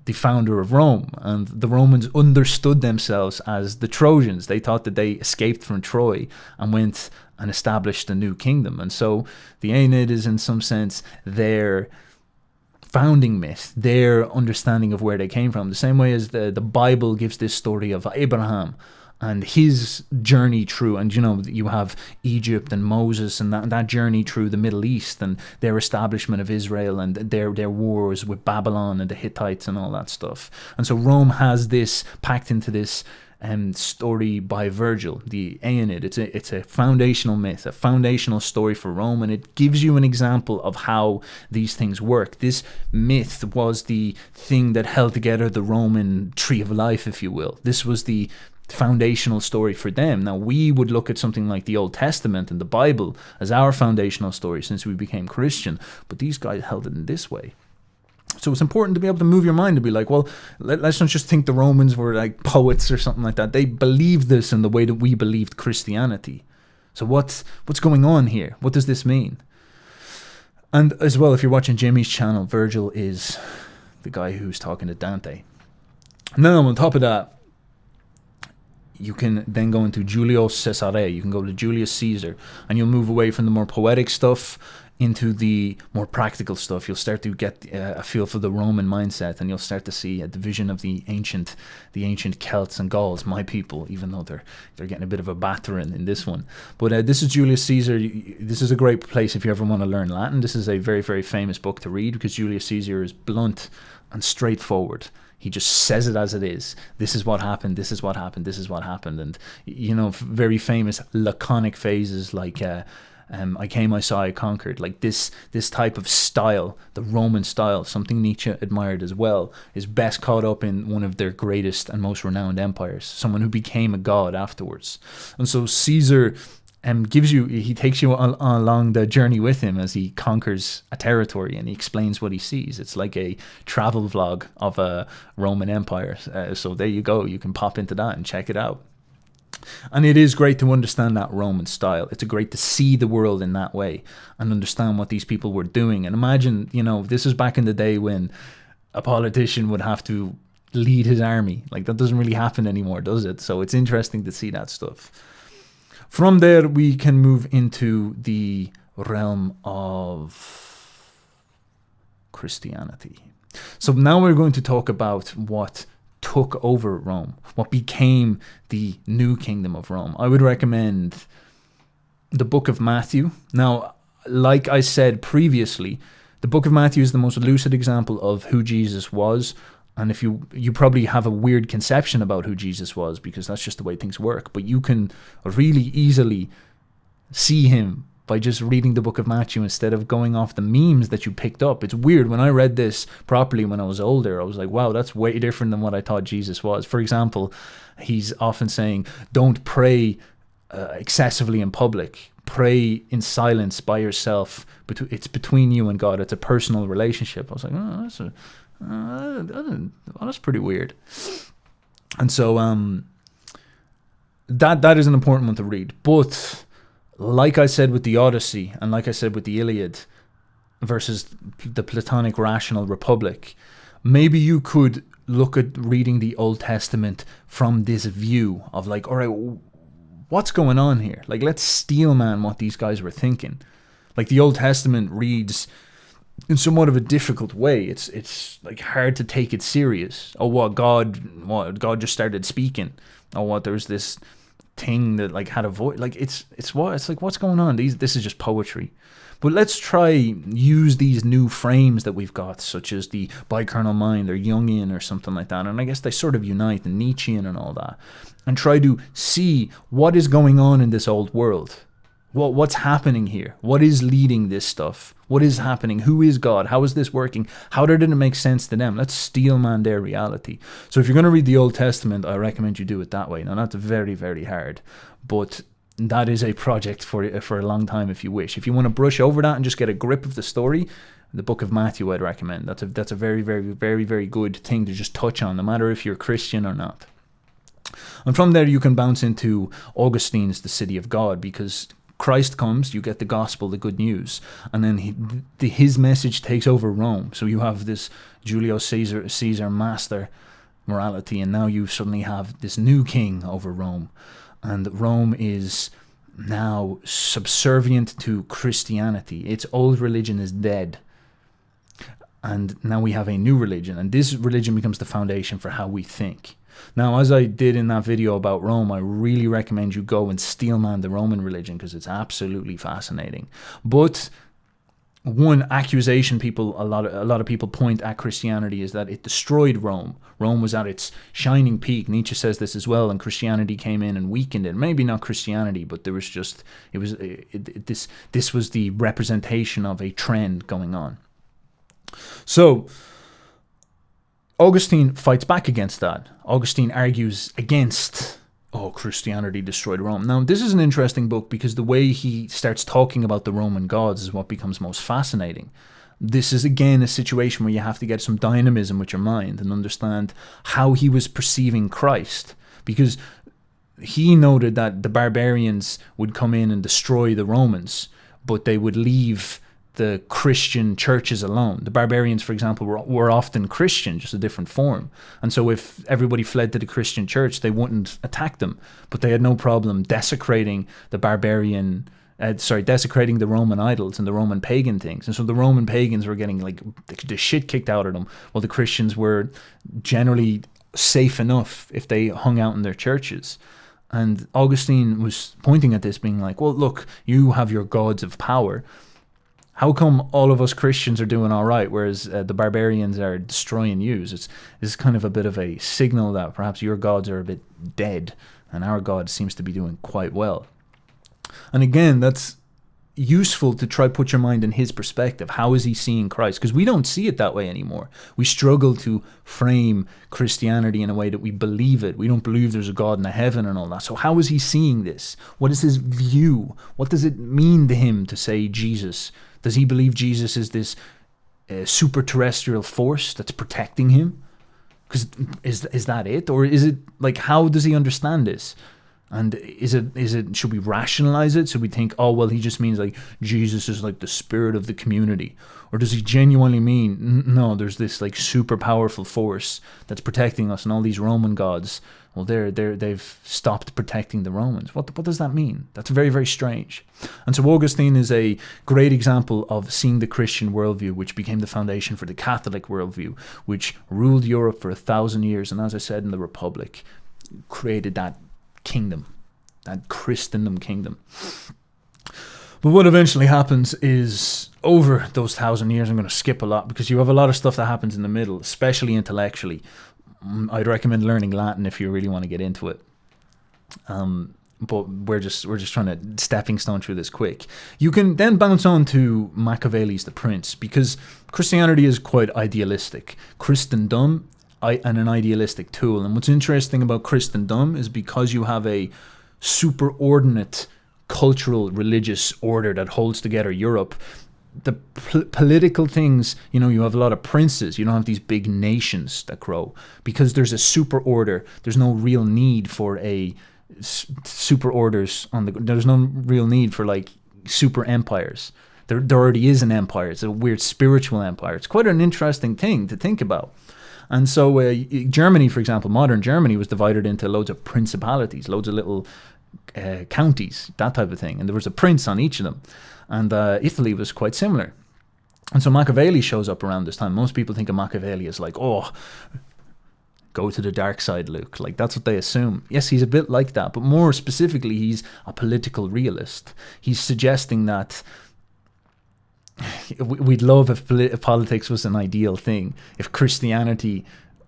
S1: the founder of Rome. And the Romans understood themselves as the Trojans. They thought that they escaped from Troy and went and established a new kingdom. And so the Aeneid is in some sense their founding myth, their understanding of where they came from. The same way as the Bible gives this story of Abraham and his journey through, and you have Egypt and Moses and that journey through the Middle East and their establishment of Israel and their wars with Babylon and the Hittites and all that stuff. And so Rome has this packed into this story by Virgil, the Aeneid. It's a foundational myth, a foundational story for Rome, and it gives you an example of how these things work. This myth was the thing that held together the Roman tree of life, if you will. This was the foundational story for them. Now, we would look at something like the Old Testament and the Bible as our foundational story since we became Christian, but these guys held it in this way. So it's important to be able to move your mind to be like, well, let's not just think the Romans were like poets or something like that. They believed this in the way that we believed Christianity. So what's going on here? What does this mean? And as well, if you're watching Jimmy's channel, Virgil is the guy who's talking to Dante. Now, on top of that, you can then go into Julius Caesar. You can go to Julius Caesar, and you'll move away from the more poetic stuff into the more practical stuff. You'll start to get a feel for the Roman mindset, and you'll start to see a division of the ancient Celts and Gauls, my people, even though they're getting a bit of a battering in this one. But this is Julius Caesar. This is a great place if you ever want to learn Latin. This is a very, very famous book to read because Julius Caesar is blunt and straightforward. He just says it as it is. This is what happened. This is what happened. This is what happened. And, very famous laconic phrases like, I came, I saw, I conquered. Like this type of style, the Roman style, something Nietzsche admired as well, is best caught up in one of their greatest and most renowned empires, someone who became a god afterwards. And so Caesar he takes you along the journey with him as he conquers a territory, and he explains what he sees. It's like a travel vlog of a Roman empire. So there you go. You can pop into that and check it out. And it is great to understand that Roman style. It's great to see the world in that way and understand what these people were doing. And imagine, this is back in the day when a politician would have to lead his army. Like, that doesn't really happen anymore, does it? So it's interesting to see that stuff. From there, we can move into the realm of Christianity. So now we're going to talk about what took over Rome, what became the new kingdom of Rome. I would recommend the book of Matthew. Now, like I said previously, the book of Matthew is the most lucid example of who Jesus was. And if you probably have a weird conception about who Jesus was, because that's just the way things work. But you can really easily see him by just reading the book of Matthew instead of going off the memes that you picked up. It's weird. When I read this properly when I was older, I was like, wow, that's way different than what I thought Jesus was. For example, he's often saying, don't pray excessively in public. Pray in silence by yourself. It's between you and God. It's a personal relationship. I was like, oh, that's pretty weird. And so that is an important one to read. But like I said with the Odyssey, and like I said with the Iliad versus the Platonic rational republic, maybe you could look at reading the Old Testament from this view of like, all right, what's going on here? Like, let's steelman what these guys were thinking. Like, the Old Testament reads in somewhat of a difficult way. It's like hard to take it serious. Oh, God just started speaking. Oh, what, there's this thing that like had a voice. Like, it's like, what's going on? This is just poetry. But let's try use these new frames that we've got, such as the bikernel mind or Jungian or something like that. And I guess they sort of unite, the Nietzschean and all that, and try to see what is going on in this old world. What's happening here? What is leading this stuff? What is happening? Who is God? How is this working? How did it make sense to them? Let's steelman their reality. So if you're going to read the Old Testament, I recommend you do it that way. Now, that's very, very hard, but that is a project for a long time if you wish. If you want to brush over that and just get a grip of the story, the book of Matthew I'd recommend. That's a very, very, very, very good thing to just touch on, no matter if you're Christian or not. And from there you can bounce into Augustine's The City of God, because Christ comes, you get the gospel, the good news, and then his message takes over Rome. So you have this Julius Caesar master morality, and now you suddenly have this new king over Rome. And Rome is now subservient to Christianity. Its old religion is dead. And now we have a new religion, and this religion becomes the foundation for how we think. Now, as I did in that video about Rome, I really recommend you go and steelman the Roman religion, because it's absolutely fascinating. But one accusation a lot of people point at Christianity is that it destroyed Rome. Rome was at its shining peak. Nietzsche says this as well, and Christianity came in and weakened it. Maybe not Christianity, but there was just this was the representation of a trend going on. So Augustine fights back against that. Augustine argues against oh, Christianity destroyed Rome. Now, this is an interesting book because the way he starts talking about the Roman gods is what becomes most fascinating. This is, again, a situation where you have to get some dynamism with your mind and understand how he was perceiving Christ. Because he noted that the barbarians would come in and destroy the Romans, but they would leave the Christian churches alone. The barbarians, for example, were often Christian, just a different form. And so if everybody fled to the Christian church, they wouldn't attack them. But they had no problem desecrating the desecrating the Roman idols and the Roman pagan things. And so the Roman pagans were getting like the shit kicked out of them, while the Christians were generally safe enough if they hung out in their churches. And Augustine was pointing at this, being like, well, look, you have your gods of power. How come all of us Christians are doing all right, whereas the barbarians are destroying you? It's kind of a bit of a signal that perhaps your gods are a bit dead, and our God seems to be doing quite well. And again, that's useful to try put your mind in his perspective. How is he seeing Christ? Because we don't see it that way anymore. We struggle to frame Christianity in a way that we believe it. We don't believe there's a God in a heaven and all that. So how is he seeing this? What is his view? What does it mean to him to say Jesus? Does he believe Jesus is this super terrestrial force that's protecting him? Because is that it? Or is it like, how does he understand this? And is it should we rationalize it? So we think, oh, well, he just means like Jesus is like the spirit of the community. Or does he genuinely mean, no, there's this like super powerful force that's protecting us, and all these Roman gods, well, they've stopped protecting the Romans. What does that mean? That's very, very strange. And so Augustine is a great example of seeing the Christian worldview, which became the foundation for the Catholic worldview, which ruled Europe for 1,000 years. And as I said, in the Republic, created that kingdom, that Christendom kingdom. But what eventually happens is, over those 1,000 years, I'm going to skip a lot because you have a lot of stuff that happens in the middle, especially intellectually. I'd recommend learning Latin if you really want to get into it. But we're just trying to stepping stone through this quick. You can then bounce on to Machiavelli's The Prince, because Christianity is quite idealistic. Christendom and an idealistic tool. And what's interesting about Christendom is because you have a superordinate cultural religious order that holds together Europe, the political things, you have a lot of princes. You don't have these big nations that grow because there's a super order. There's no real need for a super orders there's no real need for like super empires. There already is an empire. It's a weird spiritual empire. It's quite an interesting thing to think about. And so Germany, for example, modern Germany was divided into loads of principalities, loads of little counties, that type of thing. And there was a prince on each of them. And Italy was quite similar. And so Machiavelli shows up around this time. Most people think of Machiavelli as like, oh, go to the dark side, Luke. Like, that's what they assume. Yes, he's a bit like that. But more specifically, he's a political realist. He's suggesting that we'd love if politics was an ideal thing, if Christianity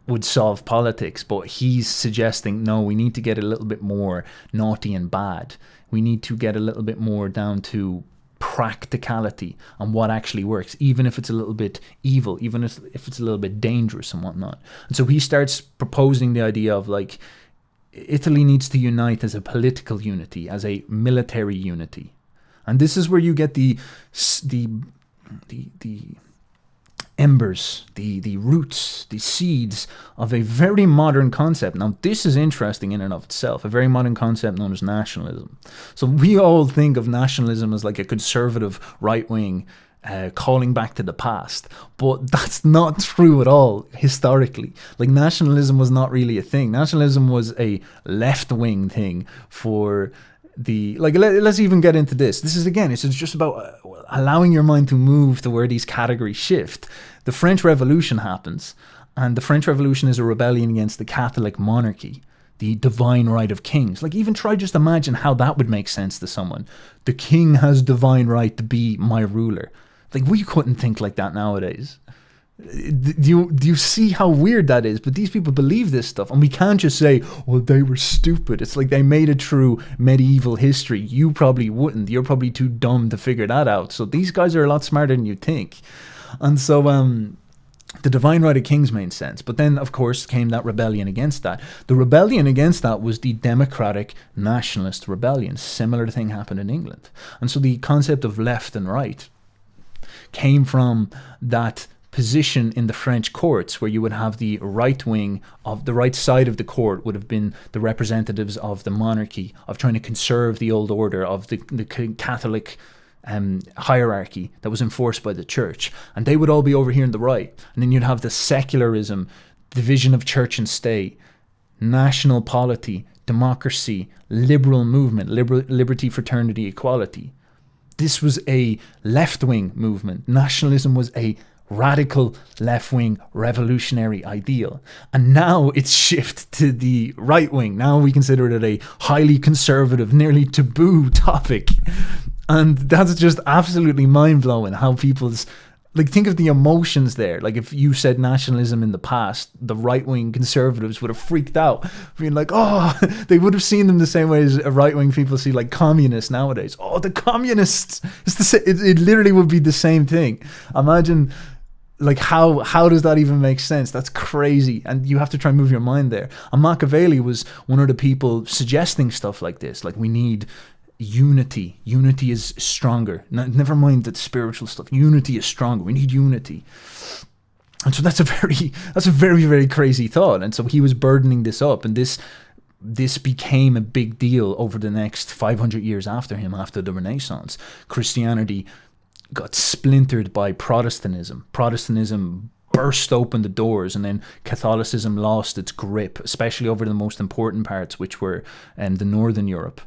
S1: would solve politics, but he's suggesting, no, we need to get a little bit more naughty and bad. We need to get a little bit more down to practicality and what actually works, even if it's a little bit evil, even if it's a little bit dangerous and whatnot. And so he starts proposing the idea of like, Italy needs to unite as a political unity, as a military unity. And this is where you get the embers, the roots, the seeds of a very modern concept. Now, this is interesting in and of itself, a very modern concept known as nationalism. So we all think of nationalism as like a conservative right-wing calling back to the past, but that's not true at all historically. Like, nationalism was not really a thing. Nationalism was a left-wing thing for let's even get into this. This is, again, it's just about allowing your mind to move to where these categories shift. The French Revolution happens, and the French Revolution is a rebellion against the Catholic monarchy, the divine right of kings. Like, even try just imagine how that would make sense to someone. The king has divine right to be my ruler. Like, we couldn't think like that nowadays. Do you see how weird that is? But these people believe this stuff, and we can't just say, well, they were stupid. It's like they made it through medieval history. You probably wouldn't. You're probably too dumb to figure that out. So these guys are a lot smarter than you think. And so The divine right of kings made sense. But then, of course, came that rebellion against that. The rebellion against that was the democratic nationalist rebellion. Similar thing happened in England. And so the concept of left and right came from that position in the French courts, where you would have the right wing of the right side of the court would have been the representatives of the monarchy, of trying to conserve the old order of the Catholic hierarchy that was enforced by the church, and they would all be over here on the right. And then you'd have the secularism, division of church and state, national polity, democracy, liberal movement, liberty, fraternity, equality. This was a left-wing movement. Nationalism was a radical left-wing revolutionary ideal. And now it's shifted to the right wing. Now we consider it a highly conservative, nearly taboo topic. And that's just absolutely mind-blowing how people's... Like, think of the emotions there. Like, if you said nationalism in the past, the right-wing conservatives would have freaked out, being like, oh, they would have seen them the same way as right-wing people see, like, communists nowadays. Oh, the communists! It literally would be the same thing. Imagine, like, how does that even make sense? That's crazy. And you have to try and move your mind there. And Machiavelli was one of the people suggesting stuff like this. Like, we need... unity is stronger. Never mind that spiritual stuff. Unity is stronger. We need unity. And so that's a very, very crazy thought. And so he was burdening this up, and this became a big deal over the next 500 years after him, after the Renaissance. Christianity got splintered by Protestantism. Protestantism burst open the doors, and then Catholicism lost its grip, especially over the most important parts, which were the Northern Europe.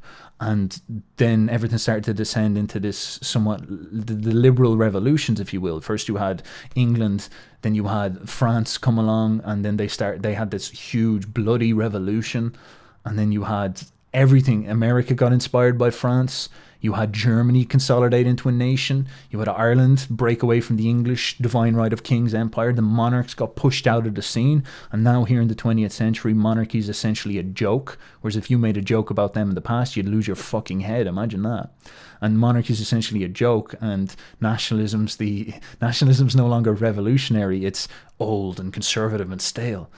S1: And then everything started to descend into this somewhat the liberal revolutions, if you will. First you had England, then you had France come along, and then they had this huge bloody revolution. And then you had everything. America got inspired by France. You had Germany consolidate into a nation. You had Ireland break away from the English divine right of kings empire. The monarchs got pushed out of the scene. And now here in the 20th century, monarchy is essentially a joke. Whereas if you made a joke about them in the past, you'd lose your fucking head. Imagine that. And monarchy is essentially a joke. And nationalism's no longer revolutionary. It's old and conservative and stale.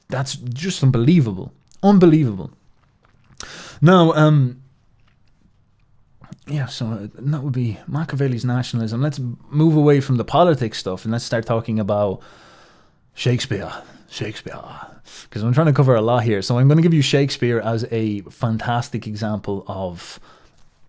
S1: That's just unbelievable. Unbelievable. Now, yeah, so that would be Machiavelli's nationalism. Let's move away from the politics stuff and let's start talking about Shakespeare. Because I'm trying to cover a lot here. So I'm going to give you Shakespeare as a fantastic example of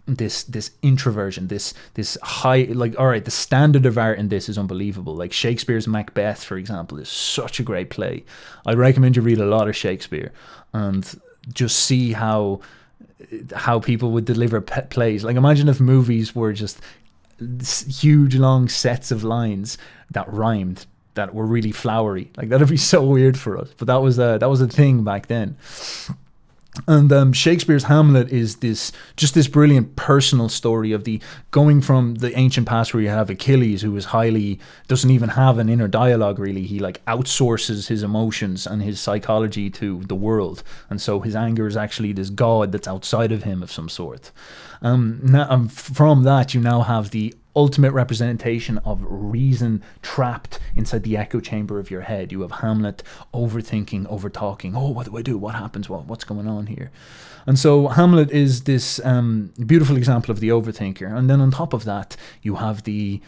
S1: this introversion, this high, like, all right, the standard of art in this is unbelievable. Like Shakespeare's Macbeth, for example, is such a great play. I recommend you read a lot of Shakespeare and just see how people would deliver plays. Like, imagine if movies were just huge long sets of lines that rhymed, that were really flowery. Like, that'd be so weird for us, but that was a thing back then. And Shakespeare's Hamlet is this brilliant personal story of the going from the ancient past, where you have Achilles, who is doesn't even have an inner dialogue really. He like outsources his emotions and his psychology to the world, and so his anger is actually this god that's outside of him of some sort. From that, you now have the ultimate representation of reason trapped inside the echo chamber of your head. You have Hamlet overthinking, overtalking. Oh, what do I do? What happens? What's going on here? And so Hamlet is this beautiful example of the overthinker. And then on top of that, you have the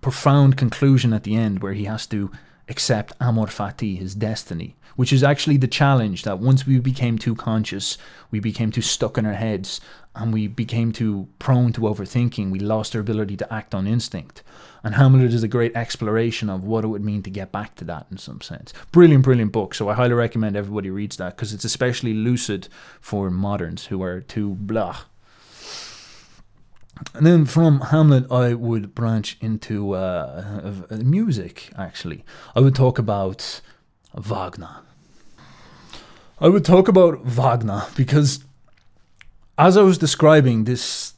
S1: profound conclusion at the end, where he has to accept amor fati, his destiny, which is actually the challenge, that once we became too conscious, we became too stuck in our heads, and we became too prone to overthinking, we lost our ability to act on instinct. And Hamlet is a great exploration of what it would mean to get back to that in some sense. Brilliant book. So I highly recommend everybody reads that, because it's especially lucid for moderns who are too blah. And then from Hamlet, I would branch into music, actually. I would talk about Wagner. Because as I was describing, this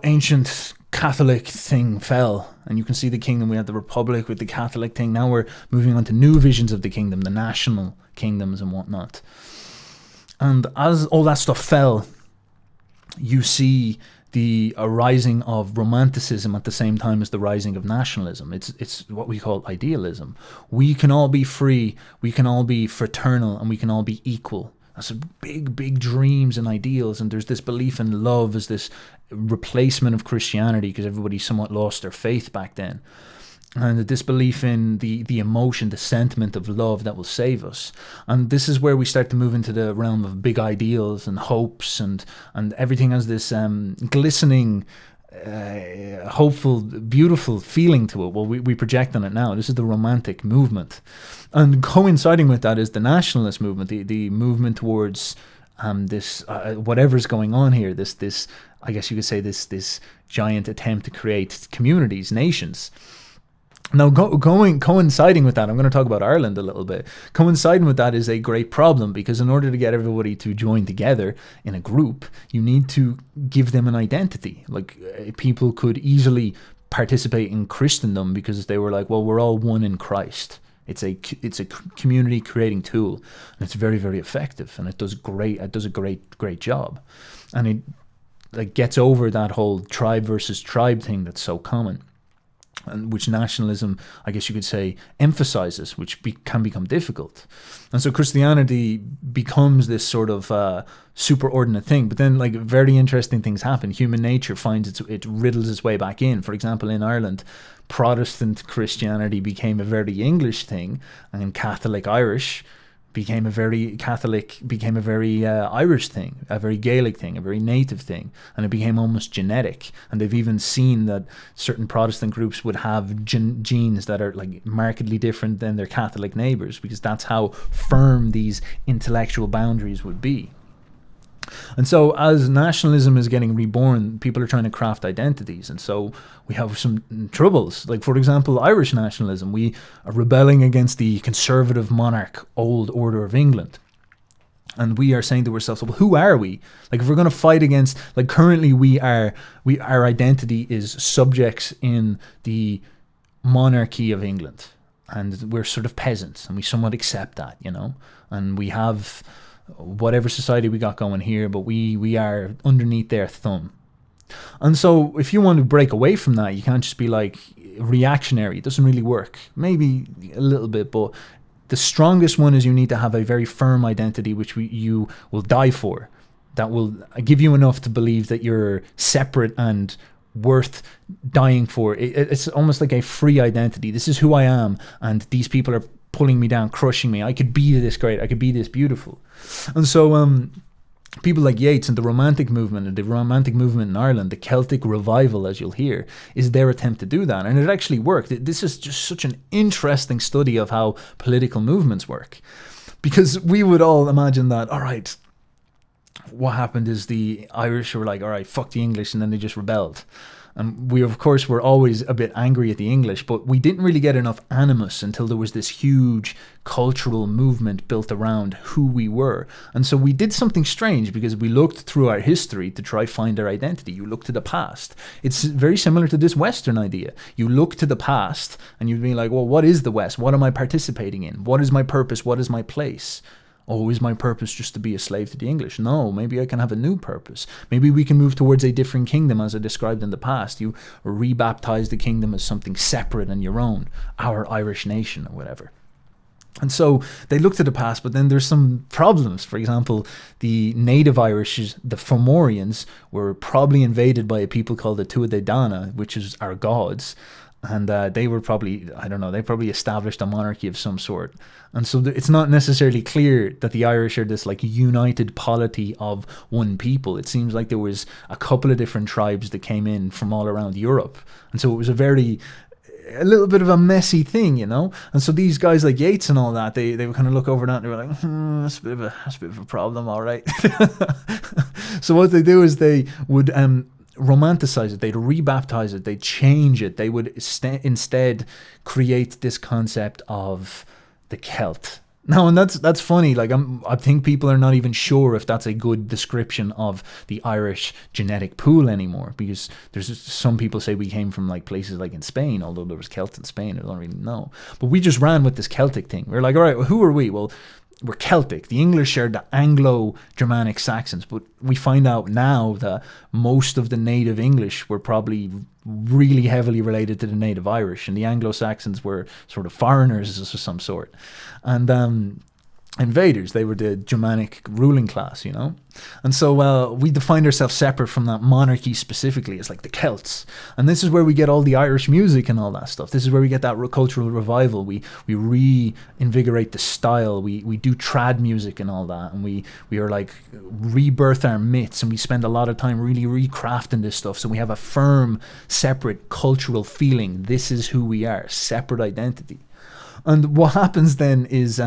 S1: ancient Catholic thing fell, and you can see the kingdom. We had the Republic with the Catholic thing. Now we're moving on to new visions of the kingdom, the national kingdoms and whatnot. And as all that stuff fell, you see the arising of Romanticism at the same time as the rising of nationalism. It's what we call idealism. We can all be free, we can all be fraternal, and we can all be equal. That's big dreams and ideals, and there's this belief in love as this replacement of Christianity, because everybody somewhat lost their faith back then. And this belief in the emotion, the sentiment of love that will save us. And this is where we start to move into the realm of big ideals and hopes, and everything has this glistening, hopeful, beautiful feeling to it. Well, we project on it now. This is the Romantic movement. And coinciding with that is the nationalist movement, the movement towards this whatever's going on here, this I guess you could say this giant attempt to create communities, nations. Now, coinciding with that, I'm going to talk about Ireland a little bit. Coinciding with that is a great problem, because in order to get everybody to join together in a group, you need to give them an identity. Like, people could easily participate in Christendom because they were like, well, we're all one in Christ. It's a community creating tool, and it's very, very effective, and it does great. It does a great job, and it like gets over that whole tribe versus tribe thing that's so common, and which nationalism, I guess you could say, emphasizes, which can become difficult. And so Christianity becomes this sort of superordinate thing. But then, like, very interesting things happen. Human nature finds it riddles its way back in. For example, in Ireland, Protestant Christianity became a very English thing, and Catholic Irish became a very Irish thing, a very Gaelic thing, a very native thing, and it became almost genetic. And they've even seen that certain Protestant groups would have genes that are like markedly different than their Catholic neighbors, because that's how firm these intellectual boundaries would be. And so as nationalism is getting reborn, people are trying to craft identities, and so we have some troubles. Like, for example, Irish nationalism, we are rebelling against the conservative monarch old order of England, and we are saying to ourselves, well, who are we? Like, if we're going to fight against, like, currently our identity is subjects in the monarchy of England, and we're sort of peasants, and we somewhat accept that, you know, and we have whatever society we got going here, but we are underneath their thumb. And so if you want to break away from that, you can't just be like reactionary. It doesn't really work. Maybe a little bit, but the strongest one is you need to have a very firm identity, which you will die for. That will give you enough to believe that you're separate and worth dying for. It's almost like a free identity. This is who I am, and these people are pulling me down, crushing me. I could be this great. I could be this beautiful. And so people like Yeats and the Romantic movement, and the Romantic movement in Ireland, the Celtic revival, as you'll hear, is their attempt to do that. And it actually worked. This is just such an interesting study of how political movements work. Because we would all imagine that, all right, what happened is the Irish were like, all right, fuck the English, and then they just rebelled. And we, of course, were always a bit angry at the English, but we didn't really get enough animus until there was this huge cultural movement built around who we were. And so we did something strange, because we looked through our history to try find our identity. You look to the past. It's very similar to this Western idea. You look to the past and you'd be like, well, what is the West? What am I participating in? What is my purpose? What is my place? Oh, is my purpose just to be a slave to the English? No, maybe I can have a new purpose. Maybe we can move towards a different kingdom, as I described in the past. You rebaptize the kingdom as something separate and your own, our Irish nation or whatever. And so they look to the past, but then there's some problems. For example, the native Irish, the Fomorians, were probably invaded by a people called the Tuatha Dé Danann, which is our gods. And they were probably, I don't know, they probably established a monarchy of some sort. And so it's not necessarily clear that the Irish are this like united polity of one people. It seems like there was a couple of different tribes that came in from all around Europe. And so it was a little bit of a messy thing, you know? And so these guys like Yeats and all that, they would kind of look over that and they were like, that's a bit of a problem, all right. So what they do is they would romanticize it, they'd rebaptize it, they'd change it, they would instead create this concept of the Celt. Now, and that's funny, like I think people are not even sure if that's a good description of the Irish genetic pool anymore, because there's some people say we came from like places like in Spain, although there was Celts in Spain, I don't really know. But we just ran with this Celtic thing. We're like, all right, well, who are we? Well, were Celtic. The English are the Anglo-Germanic Saxons, but we find out now that most of the native English were probably really heavily related to the native Irish, and the Anglo-Saxons were sort of foreigners of some sort. And invaders, they were the Germanic ruling class, you know. And so we defined ourselves separate from that monarchy specifically as like the Celts. And this is where we get all the Irish music and all that stuff. This is where we get that cultural revival. We reinvigorate the style. We do trad music and all that, and we are like rebirth our myths, and we spend a lot of time really recrafting this stuff, so we have a firm separate cultural feeling. This is who we are, separate identity. And what happens then is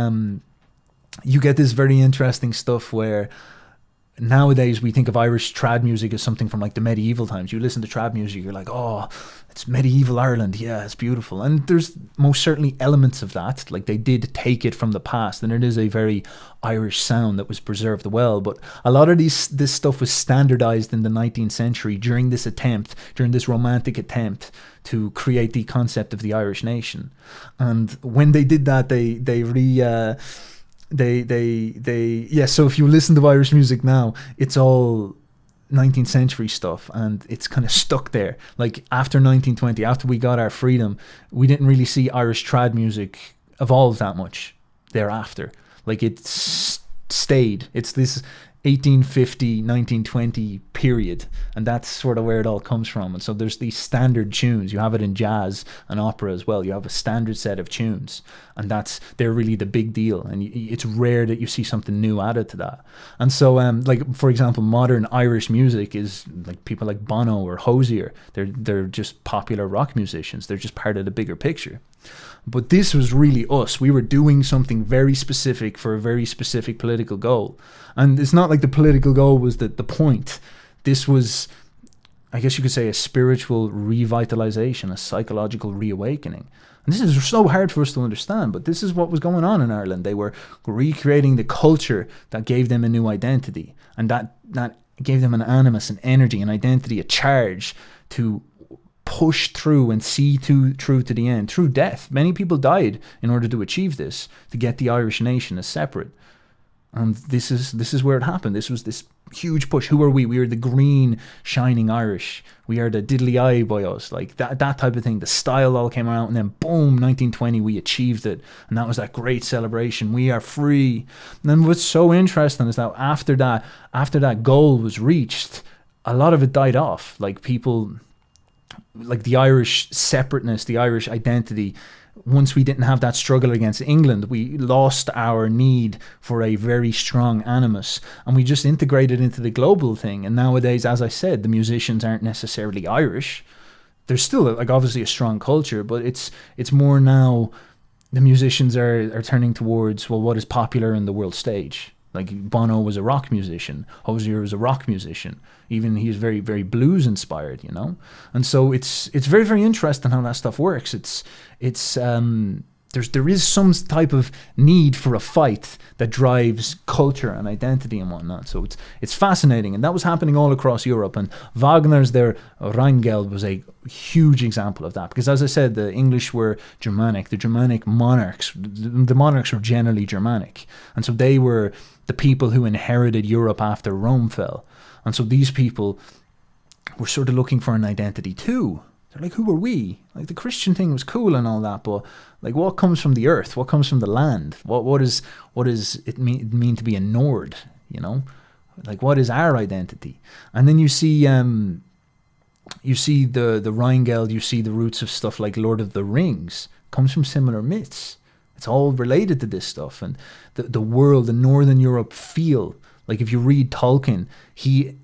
S1: you get this very interesting stuff where nowadays we think of Irish trad music as something from like the medieval times. You listen to trad music, you're like, oh, it's medieval Ireland. Yeah, it's beautiful. And there's most certainly elements of that. Like they did take it from the past, and it is a very Irish sound that was preserved well. But a lot of this stuff was standardized in the 19th century during this romantic attempt to create the concept of the Irish nation. And when they did that, so if you listen to Irish music now, it's all 19th century stuff, and it's kind of stuck there. Like after 1920, after we got our freedom, we didn't really see Irish trad music evolve that much thereafter. Like it stayed. It's this 1850, 1920 period, and that's sort of where it all comes from. And so there's these standard tunes. You have it in jazz and opera as well. You have a standard set of tunes, and they're really the big deal. And it's rare that you see something new added to that. And so, like for example, modern Irish music is like people like Bono or Hozier. They're just popular rock musicians. They're just part of the bigger picture. But this was really us. We were doing something very specific for a very specific political goal. And it's not like the political goal was the point. This was, I guess you could say, a spiritual revitalization, a psychological reawakening. And this is so hard for us to understand, but this is what was going on in Ireland. They were recreating the culture that gave them a new identity. And that gave them an animus, an energy, an identity, a charge to push through and see through to the end, through death. Many people died in order to achieve this, to get the Irish nation as separate. And this is where it happened. This was this huge push. Who are we? We are the green, shining Irish. We are the diddly boyos, like that type of thing. The style all came around, and then boom, 1920, we achieved it. And that was that great celebration. We are free. And then what's so interesting is that after that goal was reached, a lot of it died off. Like people, like the Irish separateness, the Irish identity, once we didn't have that struggle against England, we lost our need for a very strong animus, and we just integrated into the global thing. And nowadays, as I said, the musicians aren't necessarily Irish. There's still like obviously a strong culture, but it's more now the musicians are turning towards, well, what is popular in the world stage. Like Bono was a rock musician, Hozier was a rock musician. Even he was very, very blues inspired, you know. And so it's very, very interesting how that stuff works. There is some type of need for a fight that drives culture and identity and whatnot. So it's fascinating, and that was happening all across Europe. And Wagner's Rheingold was a huge example of that, because as I said, the English were Germanic. The Germanic monarchs, the monarchs were generally Germanic, and so they were the people who inherited Europe after Rome fell. And so these people were sort of looking for an identity too. They're like, who are we? Like the Christian thing was cool and all that, but like what comes from the earth? What comes from the land? What does it mean to be a Nord? You know, like what is our identity? And then you see the Rheingold, you see the roots of stuff like Lord of the Rings comes from similar myths. It's all related to this stuff, and the world, the Northern Europe feel. Like if you read Tolkien, he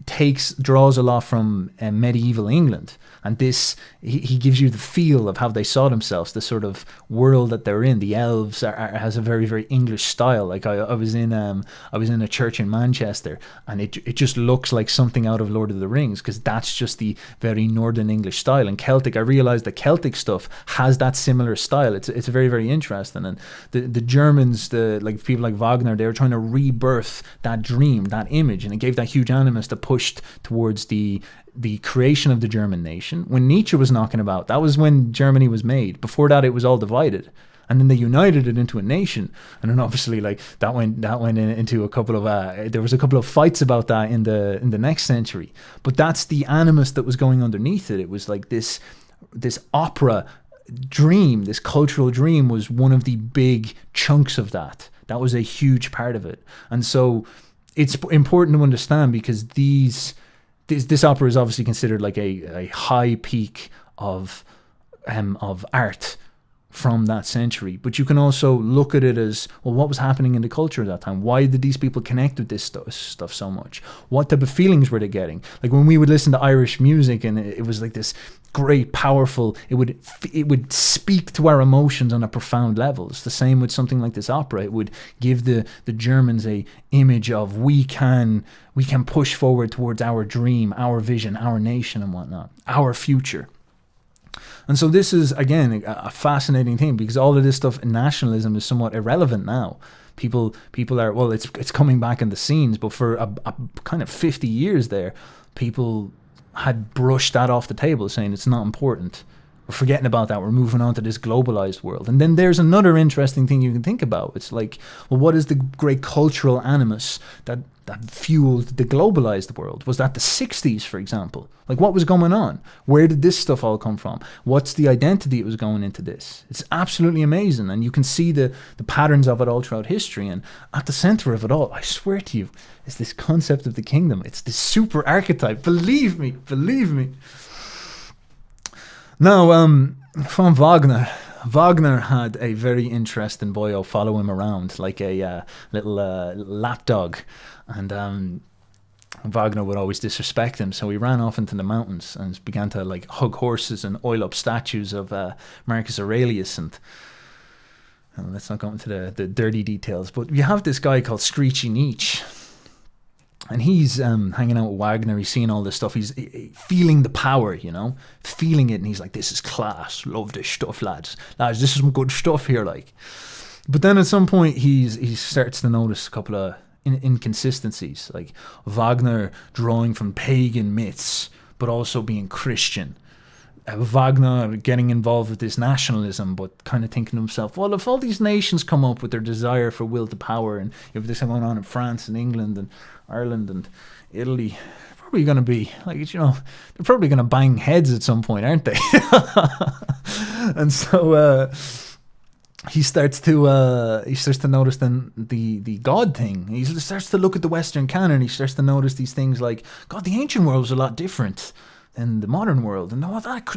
S1: draws a lot from medieval England, and he gives you the feel of how they saw themselves, the sort of world that they're in. The elves has a very, very English style. Like I was in a church in Manchester, and it just looks like something out of Lord of the Rings, because that's just the very Northern English style. And Celtic, I realized that Celtic stuff has that similar style. It's very, very interesting. And the Germans, like people like Wagner, they were trying to rebirth that dream, that image, and it gave that huge animus that pushed towards the creation of the German nation. When Nietzsche was knocking about, that was when Germany was made. Before that, it was all divided. and then they united it into a nation. And then obviously like that went into a couple of there was a couple of fights about that in the next century. But that's the animus that was going underneath it. It was like this opera dream, this cultural dream was one of the big chunks of that. That was a huge part of it. And so it's important to understand, because this opera is obviously considered like a high peak of art from that century. But you can also look at it as, well, what was happening in the culture at that time? Why did these people connect with this stuff so much? What type of feelings were they getting? Like when we would listen to Irish music, and it was like this great, powerful, it would speak to our emotions on a profound level. It's the same with something like this opera. It would give the Germans a image of, we can push forward towards our dream, our vision, our nation and whatnot, our future. And so this is, again, a fascinating thing, because all of this stuff in nationalism is somewhat irrelevant now. People are, well, it's coming back in the scenes, but for a kind of 50 years there, people had brushed that off the table, saying it's not important. We're forgetting about that. We're moving on to this globalized world. And then there's another interesting thing you can think about. It's like, well, what is the great cultural animus that fueled the globalized world? Was that the 60s, for example? Like, what was going on? Where did this stuff all come from? What's the identity that was going into this? It's absolutely amazing. And you can see the patterns of it all throughout history. And at the center of it all, I swear to you, is this concept of the kingdom. It's this super archetype. Believe me. Now, from Wagner had a very interesting boyo follow him around like a little lapdog, and Wagner would always disrespect him, so he ran off into the mountains and began to like hug horses and oil up statues of Marcus Aurelius, and let's not go into the dirty details, but you have this guy called Screechy Nietzsche. And he's hanging out with Wagner. He's seeing all this stuff. He's feeling the power, feeling it. And he's like, this is class. Love this stuff, lads. Lads, this is some good stuff here, like. But then at some point, he starts to notice a couple of inconsistencies. Like Wagner drawing from pagan myths, but also being Christian. Wagner getting involved with this nationalism, but kind of thinking to himself, well, if all these nations come up with their desire for will to power, and if this is going on in France and England and Ireland and Italy, probably going to be like, they're probably going to bang heads at some point, aren't they? And so he starts to notice then the God thing. He starts to look at the Western canon. He starts to notice these things like, God, the ancient world was a lot different than the modern world, and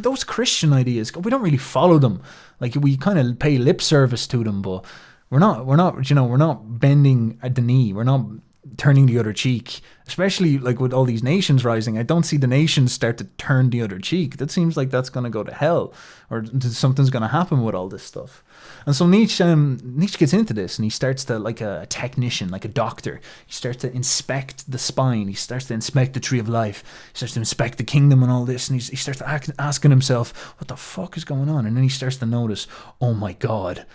S1: those Christian ideas, we don't really follow them. Like, we kind of pay lip service to them, but we're not bending at the knee. We're not turning the other cheek, especially like with all these nations rising. I don't see the nations start to turn the other cheek. That seems like that's going to go to hell, or something's going to happen with all this stuff. And so Nietzsche gets into this, and he starts to, like a technician, like a doctor, he starts to inspect the spine. He starts to inspect the tree of life. He starts to inspect the kingdom and all this, and he starts to asking himself, what the fuck is going on? And then he starts to notice, oh my God,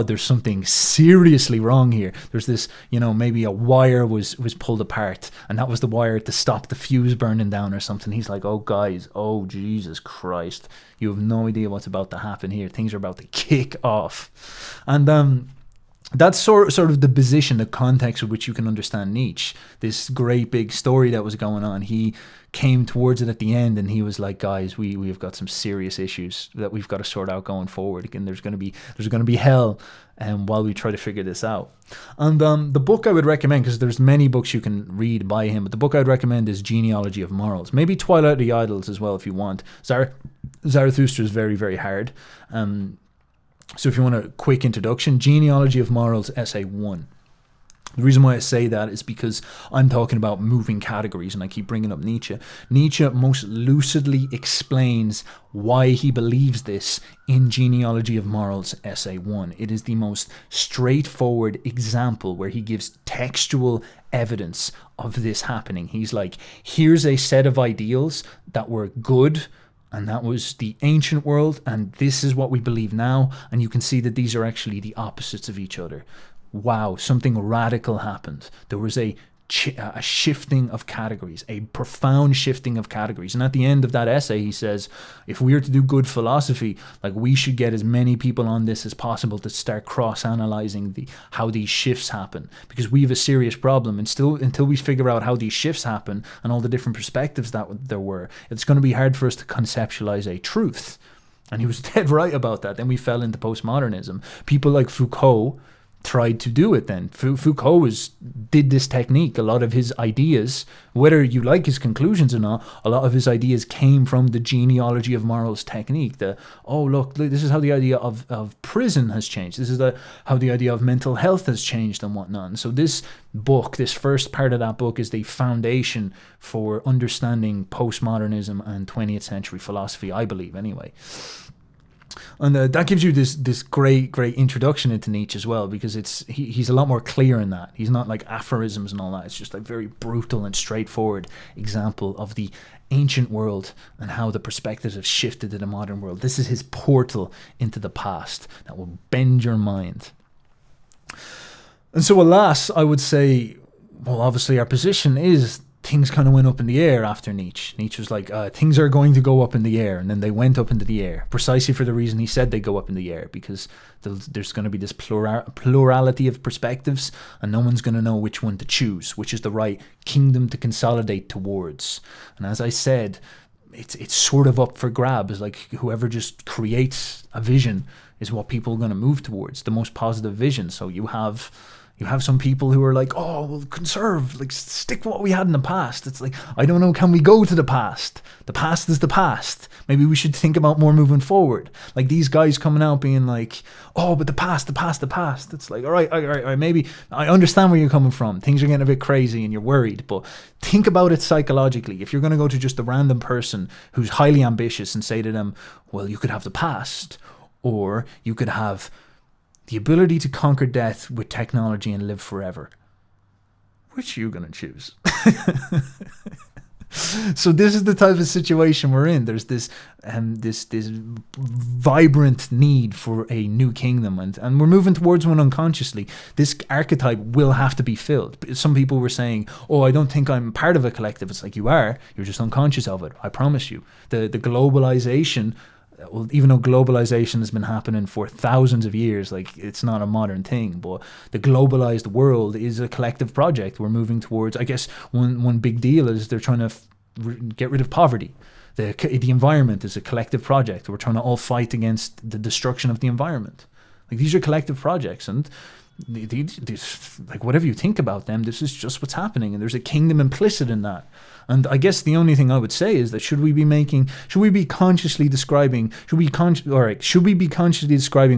S1: there's something seriously wrong here. There's this, maybe a wire was pulled apart, and that was the wire to stop the fuse burning down or something. He's like, oh guys, oh Jesus Christ, you have no idea what's about to happen here. Things are about to kick off. And that's sort of the position, the context with which you can understand Nietzsche. This great big story that was going on. He came towards it at the end, and he was like, guys, we've got some serious issues that we've got to sort out going forward. Again, there's going to be hell while we try to figure this out. And the book I would recommend, because there's many books you can read by him, but the book I'd recommend is Genealogy of Morals. Maybe Twilight of the Idols as well if you want. Zarathustra is very, very hard. So if you want a quick introduction, Genealogy of Morals, Essay 1. The reason why I say that is because I'm talking about moving categories, and I keep bringing up Nietzsche. Nietzsche most lucidly explains why he believes this in Genealogy of Morals, Essay 1. It is the most straightforward example where he gives textual evidence of this happening. He's like, here's a set of ideals that were good, and that was the ancient world, and this is what we believe now, and you can see that these are actually the opposites of each other. Wow, something radical happened. There was a a shifting of categories, a profound shifting of categories. And at the end of that essay, he says, if we are to do good philosophy, like, we should get as many people on this as possible to start cross-analyzing how these shifts happen, because we have a serious problem. And still, until we figure out how these shifts happen and all the different perspectives that there were, it's going to be hard for us to conceptualize a truth. And he was dead right about that. Then we fell into postmodernism. People like Foucault tried to do it then. Foucault did this technique. A lot of his ideas, whether you like his conclusions or not, a lot of his ideas came from the genealogy of morals technique. Look, this is how the idea of prison has changed. This is how the idea of mental health has changed and whatnot. And so this book, this first part of that book, is the foundation for understanding postmodernism and 20th century philosophy, I believe, anyway. And that gives you this great introduction into Nietzsche as well, because he's a lot more clear in that. He's not like aphorisms and all that. It's just like very brutal and straightforward example of the ancient world and how the perspectives have shifted to the modern world. This is his portal into the past that will bend your mind. And so, alas, I would say, well, obviously our position is things kind of went up in the air after Nietzsche. Nietzsche was like, things are going to go up in the air, and then they went up into the air, precisely for the reason he said they go up in the air, because there's going to be this plurality of perspectives, and no one's going to know which one to choose, which is the right kingdom to consolidate towards. And as I said, it's sort of up for grabs. Like, whoever just creates a vision is what people are going to move towards, the most positive vision. So you have some people who are like, oh, we'll conserve, like, stick what we had in the past. It's like, I don't know, can we go to the past? The past is the past. Maybe we should think about more moving forward. Like, these guys coming out being like, oh, but the past. It's like, all right, maybe I understand where you're coming from. Things are getting a bit crazy and you're worried, but think about it psychologically. If you're going to go to just a random person who's highly ambitious and say to them, well, you could have the past, or you could have the ability to conquer death with technology and live forever, which are you going to choose? So this is the type of situation we're in. There's this vibrant need for a new kingdom, and we're moving towards one unconsciously. This archetype will have to be filled. Some people were saying, oh, I don't think I'm part of a collective. It's like, you are. You're just unconscious of it. I promise you. The globalization, well, even though globalization has been happening for thousands of years, like, it's not a modern thing, but the globalized world is a collective project. We're moving towards, I guess, one big deal is they're trying to get rid of poverty. The environment is a collective project. We're trying to all fight against the destruction of the environment. Like, these are collective projects, and these, like, whatever you think about them, this is just what's happening, and there's a kingdom implicit in that. And I guess the only thing I would say is that should we be consciously describing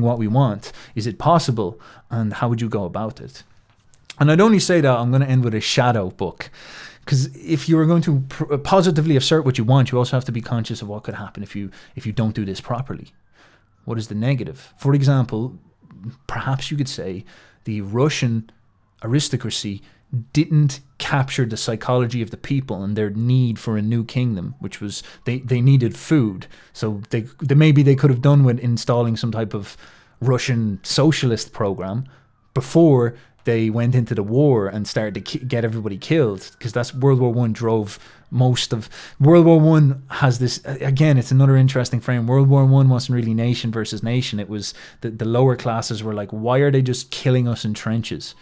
S1: what we want? Is it possible? And how would you go about it? And I'd only say that I'm going to end with a shadow book, because if you are going to positively assert what you want, you also have to be conscious of what could happen if you don't do this properly. What is the negative? For example, perhaps you could say the Russian aristocracy didn't capture the psychology of the people and their need for a new kingdom, which was they needed food. So maybe they could have done with installing some type of Russian socialist program before they went into the war and started to get everybody killed, because that's World War I drove most of World War I. Has this, again, it's another interesting frame. World War I wasn't really nation versus nation. It was the lower classes were like, why are they just killing us in trenches?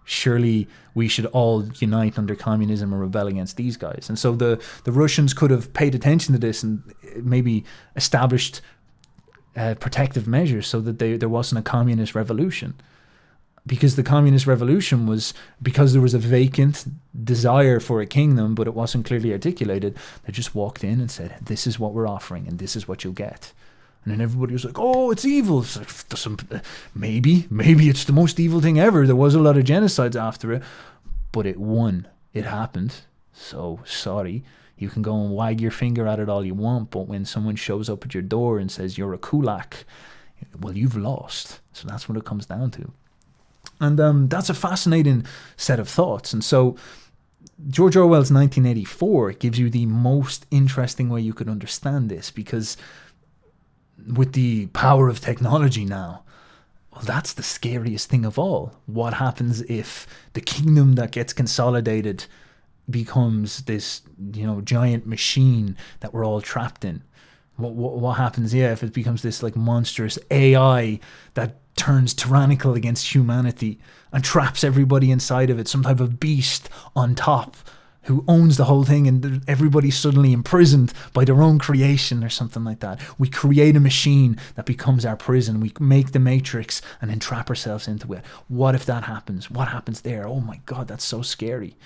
S1: Surely we should all unite under communism and rebel against these guys. And so the Russians could have paid attention to this and maybe established protective measures so that there wasn't a communist revolution. Because the communist revolution was because there was a vacant desire for a kingdom, but it wasn't clearly articulated. They just walked in and said, this is what we're offering and this is what you'll get. And then everybody was like, oh, it's evil. It's like, maybe it's the most evil thing ever. There was a lot of genocides after it, but it won. It happened. So, sorry. You can go and wag your finger at it all you want, but when someone shows up at your door and says you're a kulak, well, you've lost. So that's what it comes down to. And that's a fascinating set of thoughts. And so George Orwell's 1984 gives you the most interesting way you could understand this, because with the power of technology now, well, that's the scariest thing of all. What happens if the kingdom that gets consolidated becomes this, giant machine that we're all trapped in? What happens, if it becomes this like monstrous AI that turns tyrannical against humanity and traps everybody inside of it, some type of beast on top who owns the whole thing, and everybody's suddenly imprisoned by their own creation or something like that. We create a machine that becomes our prison. We make the Matrix and then trap ourselves into it. What if that happens? What happens there? Oh my God, that's so scary.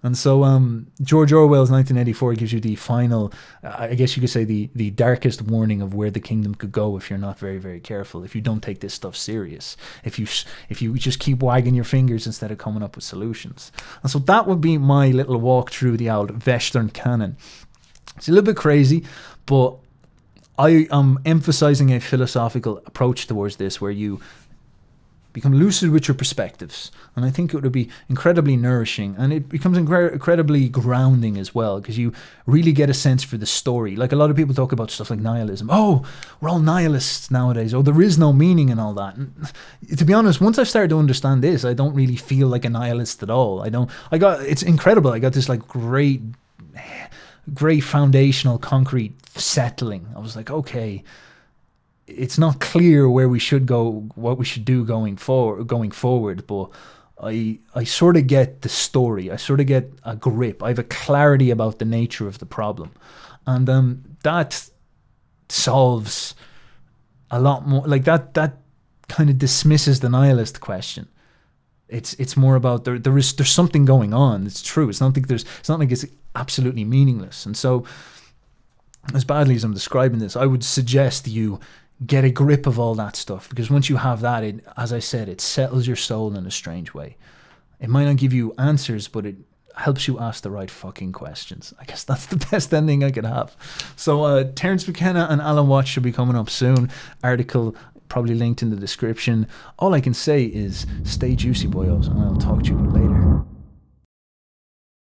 S1: And so George Orwell's 1984 gives you the final, I guess you could say the darkest warning of where the kingdom could go if you're not very, very careful, if you don't take this stuff serious, if you just keep wagging your fingers instead of coming up with solutions. And so that would be my little walk through the old Western Canon. It's a little bit crazy, but I am emphasizing a philosophical approach towards this where you become lucid with your perspectives, and I think it would be incredibly nourishing, and it becomes incredibly grounding as well, because you really get a sense for the story. Like, a lot of people talk about stuff like nihilism. Oh, we're all nihilists nowadays. Oh, there is no meaning in all that. And to be honest, once I've started to understand this, I don't really feel like a nihilist at all. It's incredible. I got this like great foundational concrete settling. I was like, okay, it's not clear where we should go, what we should do going forward, but I sort of get the story. I sort of get a grip. I have a clarity about the nature of the problem, and that solves a lot more. Like that kind of dismisses the nihilist question. It's more about there's something going on. It's true. It's not like it's absolutely meaningless. And so, as badly as I'm describing this, I would suggest you get a grip of all that stuff, because once you have that, as I said, it settles your soul in a strange way. It might not give you answers, but it helps you ask the right fucking questions. I guess that's the best ending I could have. So Terence McKenna and Alan Watts should be coming up soon. Article probably linked in the description. All I can say is stay juicy, boyos, and I'll talk to you